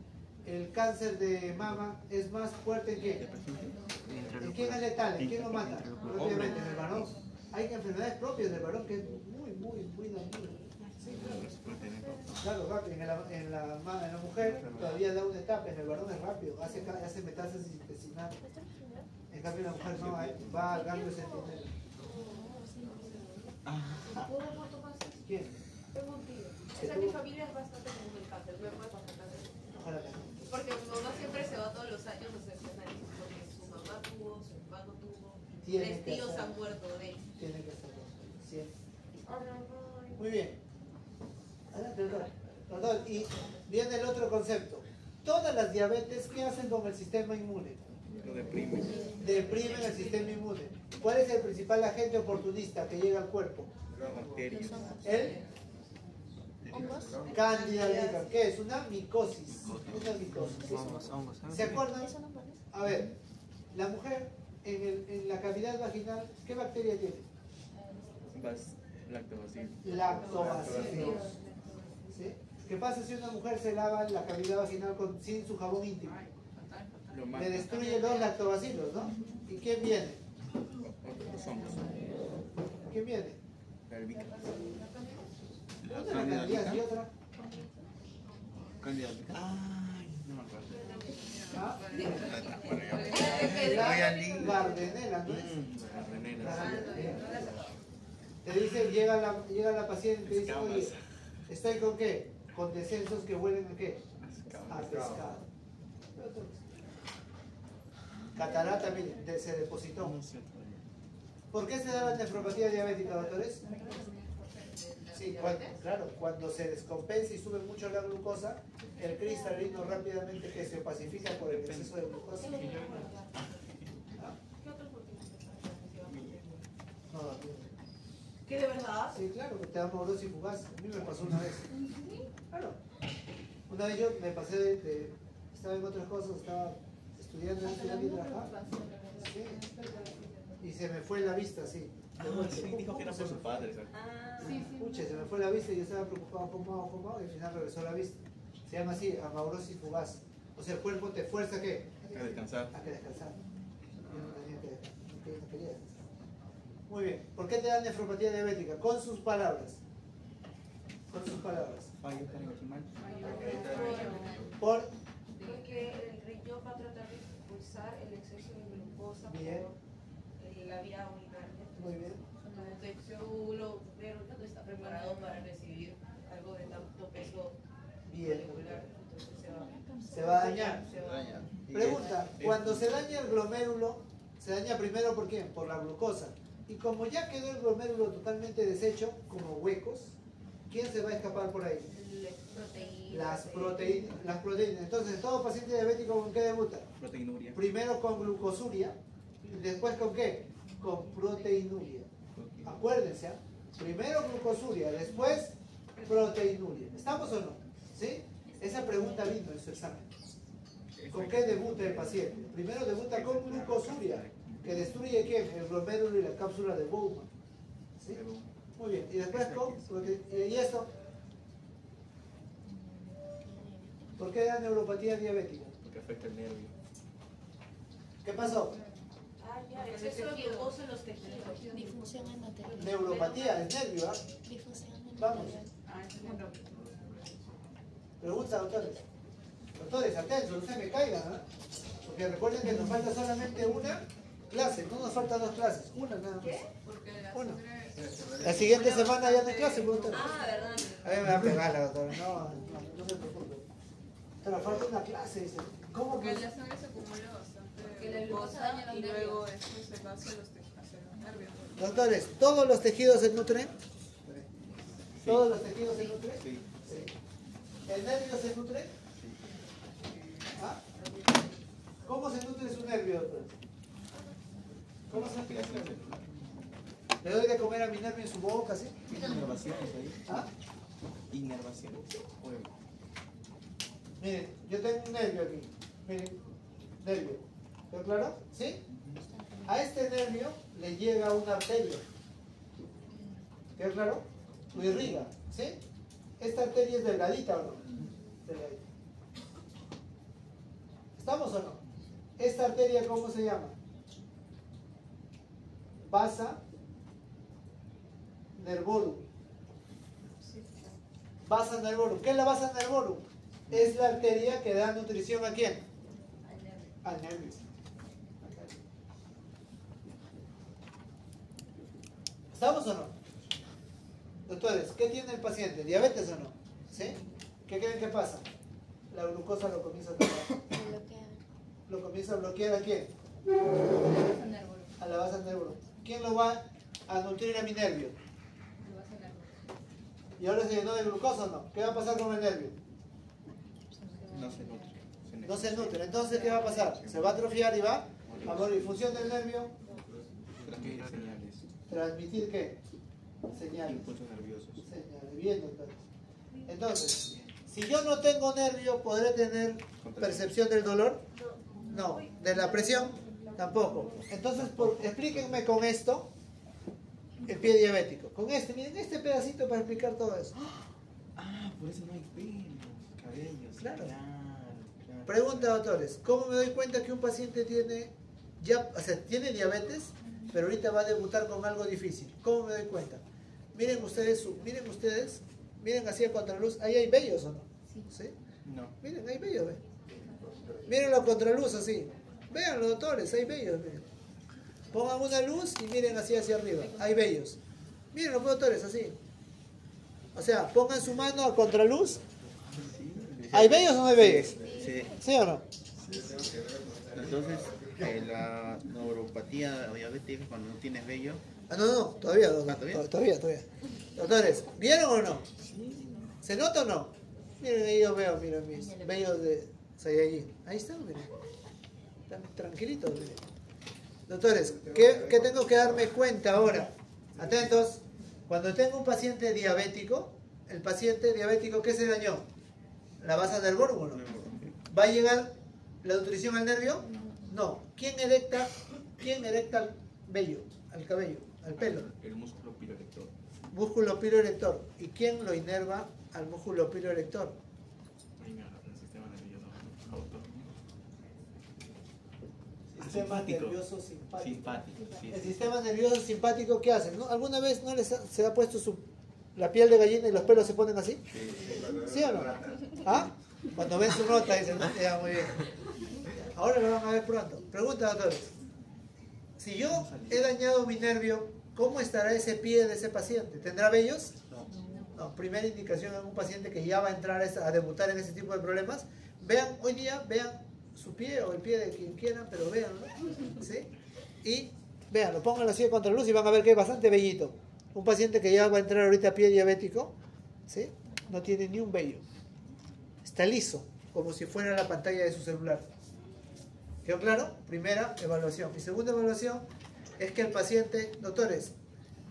¿El cáncer de mama es más fuerte en quién? ¿En quién es letal? ¿En quién lo mata? Obviamente, en el varón. Hay enfermedades propias del varón que es muy dañino. Sí, claro. Claro, en la mujer todavía da una etapa, en el varón es rápido, hace metástasis intestinal. En cambio la mujer no, va al ganglio centinela. ¿Quién? Tengo un tío. O sea, mi familia es bastante común el cáncer, me puede pasar cáncer. Ojalá que no. Porque mi mamá siempre se va todos los años a hacerse análisis, porque su mamá tuvo, su hermano tuvo, Tiene 3 que tíos hacer. han muerto de él. Tiene que hacerlo. Siempre. Muy bien. Adelante, doctor. Doctor, y viene el otro concepto. Todas las diabetes, ¿qué hacen con el sistema inmune? Lo deprime. Deprimen el sistema inmune. ¿Cuál es el principal agente oportunista que llega al cuerpo? Las bacterias. El Candida albicans. ¿Qué es? Una micosis. Una micosis. Hongos. ¿Se acuerdan? A ver, la mujer en la cavidad vaginal, ¿qué bacteria tiene? Lactobacillus. Lactobacillus. ¿Sí? ¿Qué pasa si una mujer se lava la cavidad vaginal sin su jabón íntimo? Le destruye los lactobacillus, ¿no? ¿Y quién viene? Los hongos. ¿Quién viene? La albica. ¿Una de las candidías y otra? Cándida albica. Ay, no me acuerdo. ¿Ah? Gardenia, Gardenia, ¿no es? Te dice, llega la paciente y dice, oye, ¿estoy con qué? Con descensos que huelen a qué? A pescado. Catarata, miren, se depositó. ¿Por qué se da la nefropatía diabética, doctores? Sí, claro, cuando se descompensa y sube mucho la glucosa, el cristalino rápidamente que se pacifica por el exceso de glucosa. ¿Qué de verdad? Sí, claro, que te da amoroso y fugaz. A mí me pasó una vez. Claro. Una vez yo me pasé estaba en otras cosas, estaba estudiando y trabajando. Sí. Y se me fue la vista, sí. Sí, dijo que era por su padre. Pucha, se me fue la vista y yo estaba preocupado, fumado, y al final regresó la vista. Se llama así, amaurosis fugaz. O sea, el cuerpo te fuerza ¿a qué? A descansar. A que descansar. Yo no tenía que descansar, no quería descansar. Muy bien. ¿Por qué te da nefropatía diabética? Con sus palabras. Con sus palabras. Fallo parenquimal. Por Porque el riñón va a tratar de expulsar el exceso de glucosa Bien. por la vía urinaria. Muy bien. Entonces, no está preparado para recibir algo de tanto peso Bien. molecular, entonces Se va a dañar. se va a dañar. Pregunta, cuando se daña el glomérulo, ¿se daña primero por quién? Por la glucosa. Y como ya quedó el glomérulo totalmente deshecho, como huecos, ¿quién se va a escapar por ahí? Las proteínas. Entonces, todo paciente diabético, ¿con qué debuta? Proteinuria. Primero con glucosuria, y después ¿con qué? Con proteinuria. Acuérdense, ¿eh? Primero glucosuria, después proteinuria. ¿Estamos o no? ¿Sí? Esa pregunta vino en su examen. ¿Con qué debuta el paciente? Primero debuta con glucosuria, que destruye ¿quién? El glomérulo y la cápsula de Bowman. ¿Sí? Muy bien. Y después con ¿y esto? ¿Por qué da neuropatía diabética? Porque afecta el nervio. ¿Qué pasó? Ya, exceso de glucosa en los tejidos. Disfunción endotelial. Neuropatía, el nervio, ¿ah? Disfunción Vamos. endotelial. Pregunta, doctores. Doctores, atentos, no se me caigan, ¿ah? Porque recuerden que nos falta solamente una clase, no nos faltan dos clases, una nada más. Una. La siguiente semana ya no hay clase, doctor. Verdad. A ver, me va a pegar la doctora, no se preocupe. Pero falta una clase, dice. ¿Cómo Porque que? la sangre se acumula bastante Que la glucosa glucosa daña y los luego nervios. esto se pasa hacia los nervios. Doctores, ¿todos los tejidos se nutren? ¿Todos los tejidos se nutren? Sí. Sí. ¿El nervio se nutre? ¿Ah? ¿Cómo se nutre su nervio, doctor? ¿Cómo se nutre su nervio? ¿Le doy de comer a mi nervio en su boca, sí? Inervaciones ahí. ¿Ah? Inervaciones. Miren, yo tengo un nervio aquí. Miren, nervio. ¿Está claro? ¿Sí? A este nervio le llega una arteria. ¿Queda claro? Lo irriga. ¿Sí? Esta arteria es delgadita o no? Delgadita. ¿Estamos o no? ¿Esta arteria cómo se llama? Vasa nervorum. Vasa nervorum. ¿Qué es la vasa nervorum? Es la arteria que da nutrición ¿a quién? Al nervio. ¿Estamos o no? Doctores, ¿qué tiene el paciente? ¿Diabetes o no? ¿Sí? ¿Qué creen que pasa? La glucosa lo comienza a tocar. ¿Lo comienza a bloquear a quién? A la base nervorum. ¿Quién lo va a nutrir a mi nervio? ¿Y ahora se llenó de glucosa o no? ¿Qué va a pasar con el nervio? No se nutre. No se nutre. Entonces, ¿qué va a pasar? Se va a atrofiar y va a morir. ¿Función del nervio? Transmitir señales. ¿Transmitir qué? Señales. Impulsos nerviosos. Señales. Bien, doctor. Entonces, si yo no tengo nervio, ¿podré tener percepción del dolor? No. ¿De la presión? Tampoco. Entonces, explíquenme con esto el pie diabético. Con este, miren, este pedacito para explicar todo eso. Por eso no hay pelos, cabellos. Claro. Claro. Pregunta, doctores, ¿cómo me doy cuenta que un paciente tiene ya, o sea, tiene diabetes, pero ahorita va a debutar con algo difícil. ¿Cómo me doy cuenta? Miren ustedes, miren así a contraluz, ahí hay vellos o no. ¿Sí? No. Miren, hay vellos, ¿ven? Mírenlo a contraluz así. Vean los doctores, hay vellos, miren. Pongan una luz y miren así hacia arriba, hay vellos. Miren los doctores, así. O sea, pongan su mano a contraluz. ¿Hay vellos o no hay vellos? Sí. ¿Sí o no? Entonces, la neuropatía diabética cuando no tienes vello. No, todavía, ¿Todavía? todavía. Doctores, ¿vieron o no? ¿Se nota o no? Miren, ahí yo veo, miren mis vellos de Saiyajin. Ahí están, miren. Están tranquilitos, miren. Doctores, ¿qué tengo que darme cuenta ahora? Atentos. Cuando tengo un paciente diabético, el paciente diabético, ¿qué se dañó? ¿La base nerviosa o no? ¿Va a llegar la nutrición al nervio? No. ¿Quién erecta el vello, al cabello, al pelo? El músculo piloerector. Músculo piloerector. ¿Y quién lo inerva al músculo piloerector? El sistema nervioso autónomo. Sistema nervioso simpático. Sí. El sistema nervioso simpático, ¿qué hace? ¿No? ¿Alguna vez no se ha puesto la piel de gallina y los pelos se ponen así? ¿Sí o no? ¿Ah? Cuando ven su nota dicen, ya, muy bien. Ahora lo van a ver pronto. Pregunta, doctores. Si yo he dañado mi nervio, ¿cómo estará ese pie de ese paciente? ¿Tendrá vellos? No. Primera indicación en un paciente que ya va a entrar a debutar en ese tipo de problemas. Vean, hoy día, vean su pie o el pie de quien quieran, pero véanlo. ¿Sí? Y veanlo, pónganlo así de contraluz y van a ver que hay bastante vellito. Un paciente que ya va a entrar ahorita a pie diabético, ¿sí? No tiene ni un vello. Está liso, como si fuera la pantalla de su celular. ¿Quedó claro? Primera evaluación. Mi segunda evaluación es que el paciente, doctores,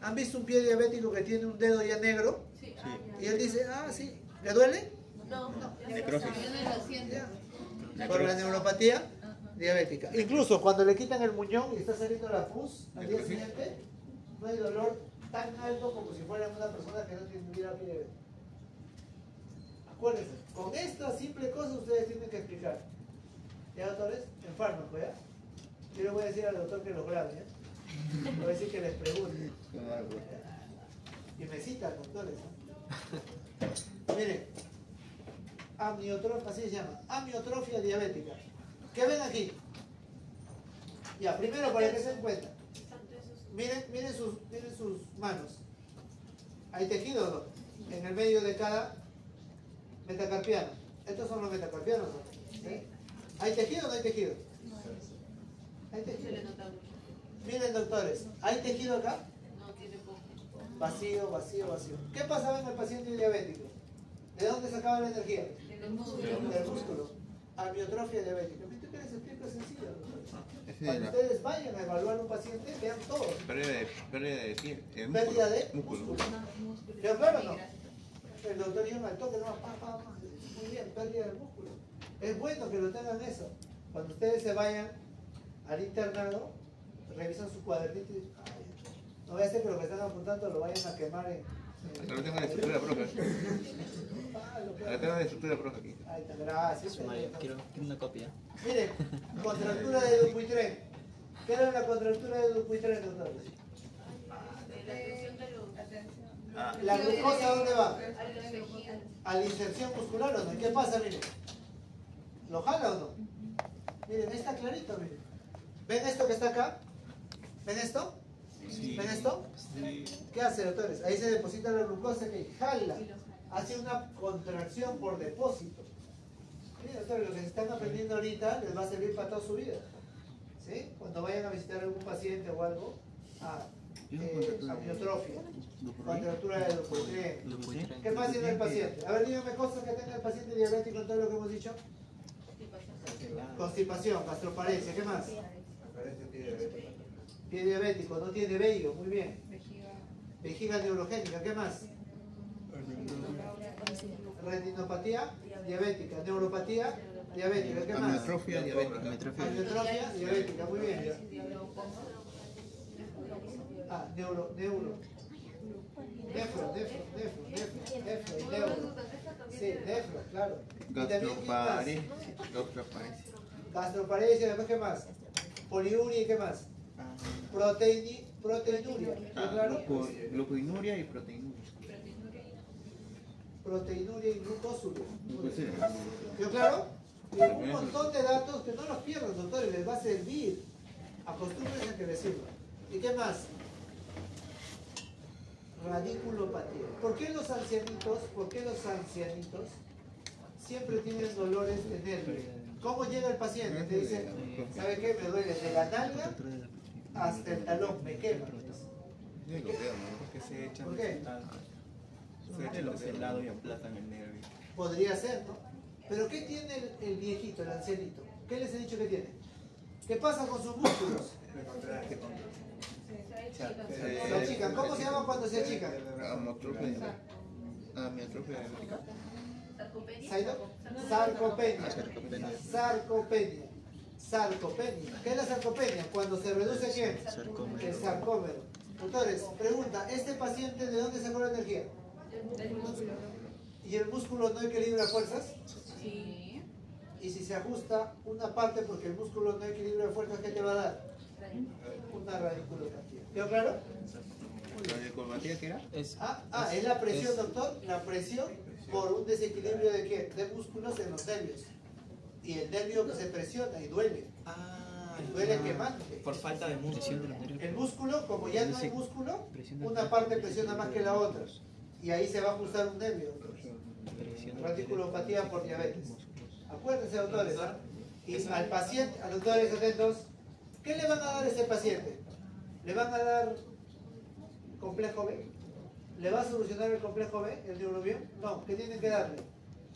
¿han visto un pie diabético que tiene un dedo ya negro? Sí. Y él dice, sí, ¿le duele? No. Necrosis. Ya. Por la neuropatía diabética. Incluso cuando le quitan el muñón y está saliendo la pus al día siguiente, no hay dolor tan alto como si fuera una persona que no tuviera pie diabético. Acuérdense, con esta simple cosa ustedes tienen que explicar. ¿Ya, doctores? En fármaco, ¿ya? Yo le voy a decir al doctor que lo grabe, ¿ya? Le voy a decir que les pregunte. Y me citan, doctores. Miren, amiotrofia, así se llama, amiotrofia diabética. ¿Qué ven aquí? Ya, primero para que se den cuenta. Miren sus manos. Hay tejido, ¿no? En el medio de cada metacarpiano. Estos son los metacarpianos, ¿no? ¿Sí? ¿Hay tejido o no hay tejido? ¿Hay tejido? Miren, doctores, ¿hay tejido acá? No, tiene poco. Vacío. ¿Qué pasaba en el paciente diabético? ¿De dónde sacaba la energía? Del músculo. Del músculo. Amiotrofia diabética. ¿Viste que les explico? Es sencillo. Cuando ustedes vayan a evaluar un paciente, vean todo. Pérdida de músculo. ¿Quedó claro o no? El doctor llama al toque, no, muy bien, pérdida de músculo. Es bueno que lo tengan eso. Cuando ustedes se vayan al internado, revisan su cuadernito y no vaya a ser que lo que están apuntando lo vayan a quemar en... Lo tengo de estructura profe. Lo tengo de estructura profe aquí. Ahí está, gracias. Quiero una copia. Miren, contractura de Dupuytren. ¿Qué era la contractura de Dupuytren, doctor? ¿La glucosa dónde va? A la inserción muscular o no. ¿Qué pasa, miren? ¿Lo jala o no? Miren, ahí está clarito, miren. ¿Ven esto que está acá? ¿Ven esto? Sí. ¿Ven esto? Sí. ¿Qué hace, doctores? Ahí se deposita la glucosa que jala. Hace una contracción por depósito. Miren, doctores, lo que se están aprendiendo ahorita les va a servir para toda su vida. ¿Sí? Cuando vayan a visitar a algún paciente o algo, amiotrofia, contractura de Dupuytren. ¿Qué más tiene el paciente? A ver, dígame cosas que tenga el paciente diabético en todo lo que hemos dicho. Constipación, gastroparesia, ¿qué más? Pie diabético, no tiene vello, muy bien. Vejiga neurogénica, ¿qué más? Retinopatía diabética, neuropatía diabética, ¿qué más? Amiotrofia diabética. Amiotrofia diabética, muy bien. Neuro. Nefro y neuro. Sí, nefro, claro. Gastroparesia. Gastroparesia, después, ¿qué más? poliuria y qué más. Proteinuria. ¿Quedó claro? Glucodinuria y proteinuria. Proteinuria y glucosuria. ¿Quedó claro? Y un montón de datos que no los pierdan, doctores, les va a servir. Acostúmbrense a que les sirva. ¿Y qué más? Radiculopatía. ¿Por qué los ancianitos siempre tienen dolores de nervio? ¿Cómo llega el paciente? Te dice, ¿sabe qué? Me duele de la nalga hasta el talón, me quema. Porque se echan ¿Por qué? Se echan los helados y aplastan el nervio. Podría ser, ¿no? Pero ¿qué tiene el viejito, el ancianito? ¿Qué les he dicho que tiene? ¿Qué pasa con sus músculos? Se achican. ¿Cómo se llama cuando se achican? Amiotropia. Sarcopenia. ¿Qué es la sarcopenia? Cuando se reduce ¿qué? El sarcómero. Doctores, pregunta, ¿este paciente de dónde sacó la energía? ¿Y el músculo no equilibra fuerzas? Sí. Y si se ajusta una parte porque el músculo no equilibra fuerzas, ¿qué te va a dar? Una radiculopatía. ¿Quedó claro? ¿Radiculopatía qué era? Es la presión, doctor. La presión por un desequilibrio de ¿qué? De músculos en los nervios. Y el nervio se presiona y duele. Y duele quemante. Por falta de músculo. El músculo, como ya no hay músculo, una parte presiona más que la otra. Y ahí se va a ajustar un nervio. Radiculopatía por diabetes. Acuérdense, doctores. Y al paciente, a doctores atentos, ¿qué le van a dar a ese paciente? ¿Le van a dar complejo B? ¿Le va a solucionar el complejo B, el neurobión? No, ¿qué tienen que darle?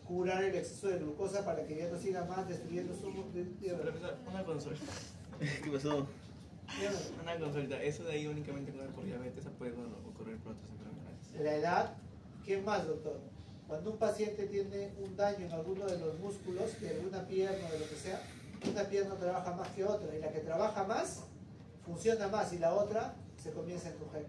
Curar el exceso de glucosa para que ya no siga más destruyendo su... Profesor, una consulta. ¿Qué pasó? Una consulta. Eso de ahí únicamente por diabetes puede ocurrir por otras enfermedades. La edad, ¿qué más, doctor? Cuando un paciente tiene un daño en alguno de los músculos, de alguna pierna o de lo que sea, una pierna trabaja más que otra, y la que trabaja más, funciona más, y la otra se comienza a encoger.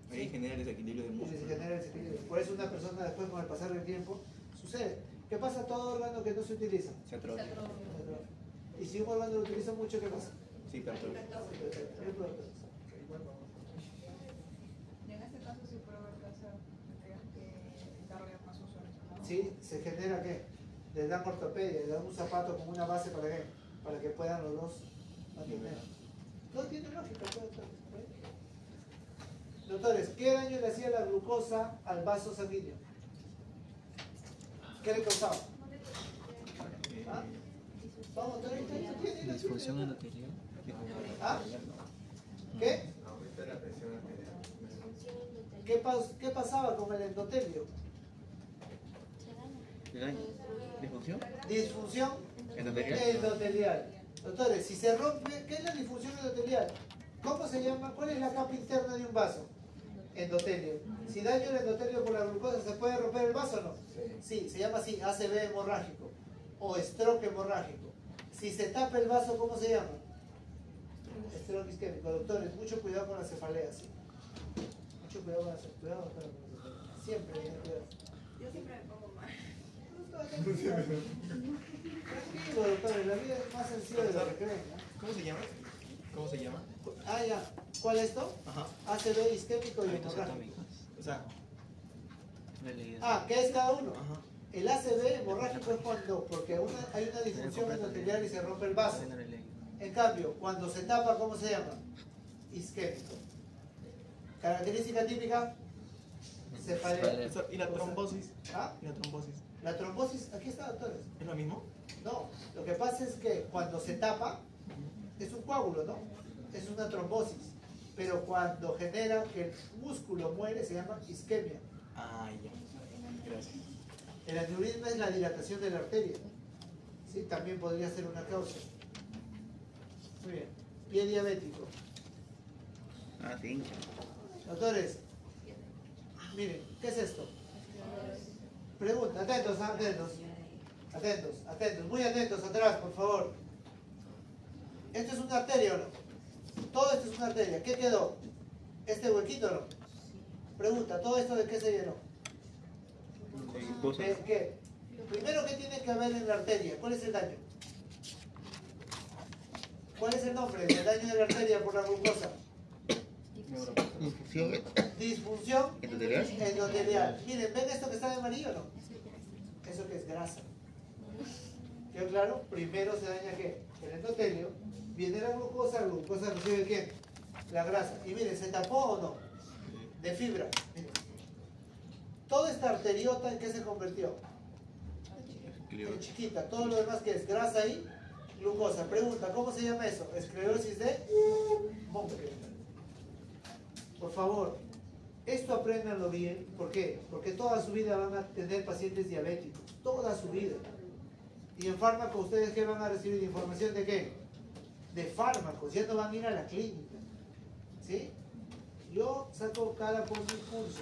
Ahí genera el desequilibrio del Y músculo. se genera el desequilibrio. Por eso una persona después, con el pasar del tiempo, sucede. ¿Qué pasa a todo órgano que no se utiliza? Se atrofia. Y si un órgano lo utiliza mucho, ¿qué pasa? Sí, pero Y en este caso sí puede haber caso que darle más usuarios, ¿no? Sí, se genera ¿qué? Les dan ortopedia, les dan un zapato con una base para ¿qué? Para que puedan los dos mantener. No tiene lógica, puede. Doctores, ¿qué daño le hacía la glucosa al vaso sanguíneo? ¿Qué le causaba? ¿Ah? Vamos, Disfunción endotelial. ¿Ah? ¿Qué? ¿Qué pasaba con el endotelio? ¿Disfunción? Disfunción Endotelial. endotelial. Doctores, si se rompe, ¿qué es la disfunción endotelial? ¿Cómo se llama? ¿Cuál es la capa interna de un vaso? Endotelio. Si daño el endotelio por la glucosa, ¿se puede romper el vaso o no? Sí, se llama así, ACV hemorrágico o stroke hemorrágico. Si se tapa el vaso, ¿cómo se llama? Stroke isquémico. Doctores, mucho cuidado con las cefaleas. ¿Sí? Mucho cuidado con las cefaleas. Siempre, cuidado. Yo siempre me pongo mal. Tranquilo, doctores, la vida es más sencilla de lo que creen, ¿no? ¿Cómo se llama? ¿Cómo se llama? Ah, ya. ¿Cuál es esto? Ajá. ACV isquémico y hemorrágico. O sea, ¿qué es cada uno? ajá. El ACV hemorrágico es cuando, porque hay una disfunción endotelial y se rompe el vaso. En cambio, cuando se tapa, ¿cómo se llama? Isquémico. Característica típica, cefalea. ¿Y la trombosis? ¿Ah? ¿Y la trombosis? La trombosis, aquí está, doctores. ¿Es lo mismo? No, lo que pasa es que cuando se tapa, es un coágulo, ¿no? Es una trombosis. Pero cuando genera que el músculo muere, se llama isquemia. Ah, ya. Gracias. El aneurisma es la dilatación de la arteria. ¿Sí? También podría ser una causa. Muy bien. Pie diabético. Sí. Doctores, miren, ¿qué es esto? Pregunta, atentos, muy atentos atrás, por favor. ¿Esto es una arteria o no? Todo esto es una arteria. ¿Qué quedó? ¿Este huequito o no? Pregunta, ¿todo esto de qué se llenó? ¿De qué? Primero, ¿qué tiene que haber en la arteria? ¿Cuál es el daño? ¿Cuál es el nombre del daño de la arteria por la glucosa? Disfunción endotelial. Miren, ¿ven esto que está de amarillo o no? Eso que es grasa. ¿Quedó claro? Primero se daña ¿qué? El endotelio. Viene la glucosa recibe ¿quién? La grasa. Y miren, ¿se tapó o no? De fibra. Miren. Toda esta arteriota, ¿en qué se convirtió? En chiquita. Todo lo demás que es grasa y glucosa. Pregunta, ¿cómo se llama eso? Esclerosis de Moncke. Por favor, esto apréndanlo bien. ¿Por qué? Porque toda su vida van a tener pacientes diabéticos. Toda su vida. Y en fármaco, ¿ustedes qué van a recibir? ¿Información de qué? De fármacos. Ya no van a ir a la clínica. ¿Sí? Yo saco cara por mi curso.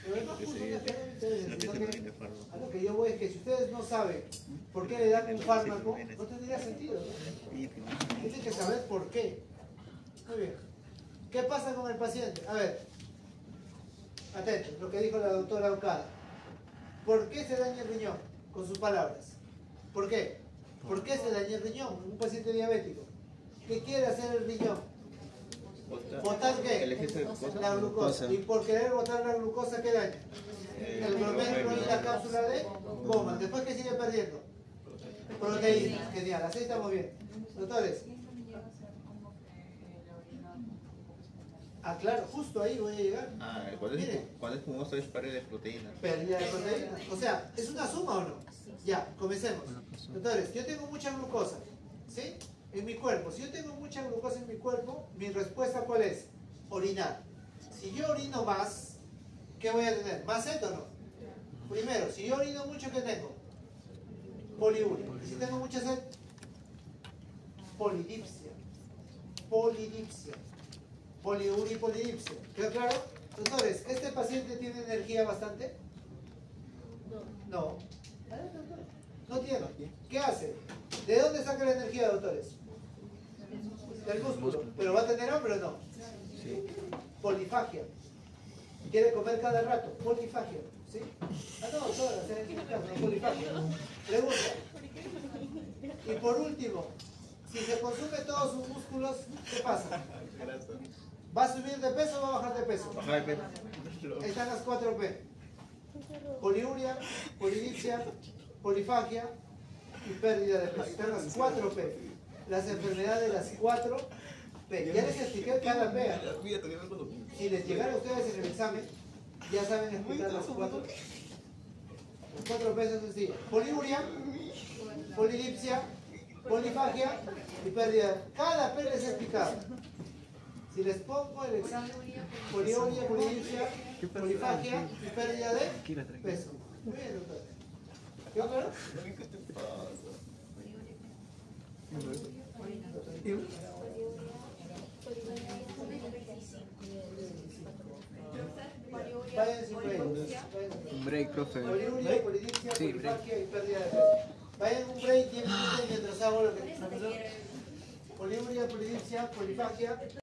Pero no curso de ustedes, sino que a lo que yo voy es que si ustedes no saben por qué le dan un fármaco, no tendría sentido, ¿no? Tienen que saber por qué. Muy bien. ¿Qué pasa con el paciente? A ver, atento, lo que dijo la doctora Okada. ¿Por qué se daña el riñón? Con sus palabras. ¿Por qué? ¿Por qué se daña el riñón? Un paciente diabético. ¿Qué quiere hacer el riñón? ¿Botar qué? La glucosa. Y por querer botar la glucosa, ¿qué daña? El glomérulo y la cápsula de goma. Después, ¿qué sigue perdiendo? Proteínas. Genial, así estamos bien. Doctores. Ah, claro, justo ahí voy a llegar. Cuando es fumoso es pérdida de proteínas. Pérdida de proteínas. O sea, ¿es una suma o no? Ya, comencemos. Entonces, yo tengo mucha glucosa, ¿sí? En mi cuerpo. Si yo tengo mucha glucosa en mi cuerpo, mi respuesta ¿cuál es? Orinar. Si yo orino más, ¿qué voy a tener? ¿Más sed o no? Primero, si yo orino mucho, ¿qué tengo? Poliuria. Si tengo mucha sed, polidipsia. Polidipsia. Poliuria y polidipsia. ¿Quedó claro? Doctores, ¿este paciente tiene energía bastante? No. No tiene. ¿Qué hace? ¿De dónde saca la energía, doctores? Del músculo. ¿Pero va a tener hambre o no? Sí. Polifagia. Quiere comer cada rato. Polifagia. ¿Sí? Ah, no, doctora, polifagia. Pregunta. Y por último, si se consume todos sus músculos, ¿qué pasa? ¿Va a subir de peso o va a bajar de peso? Bajar de peso. Ahí están las 4P. Poliuria, polidipsia, polifagia y pérdida de peso. Están las 4P. Las enfermedades de las 4P. Ya les expliqué cada P. Si les llegara a ustedes en el examen, ya saben explicar las 4. Las 4P son sencillas. Poliuria, polidipsia, polifagia y pérdida. Cada P les he explicado. Si les pongo el examen, poliuria, polidipsia, polifagia y pérdida de peso. Muy bien, doctor. ¿Quedó claro? Vayan sin break. Un break, profe. Poliuria, polidipsia, polifagia y pérdida de peso. Vayan un break 10 minutos mientras hago lo que... Poliuria, polidipsia, polifagia...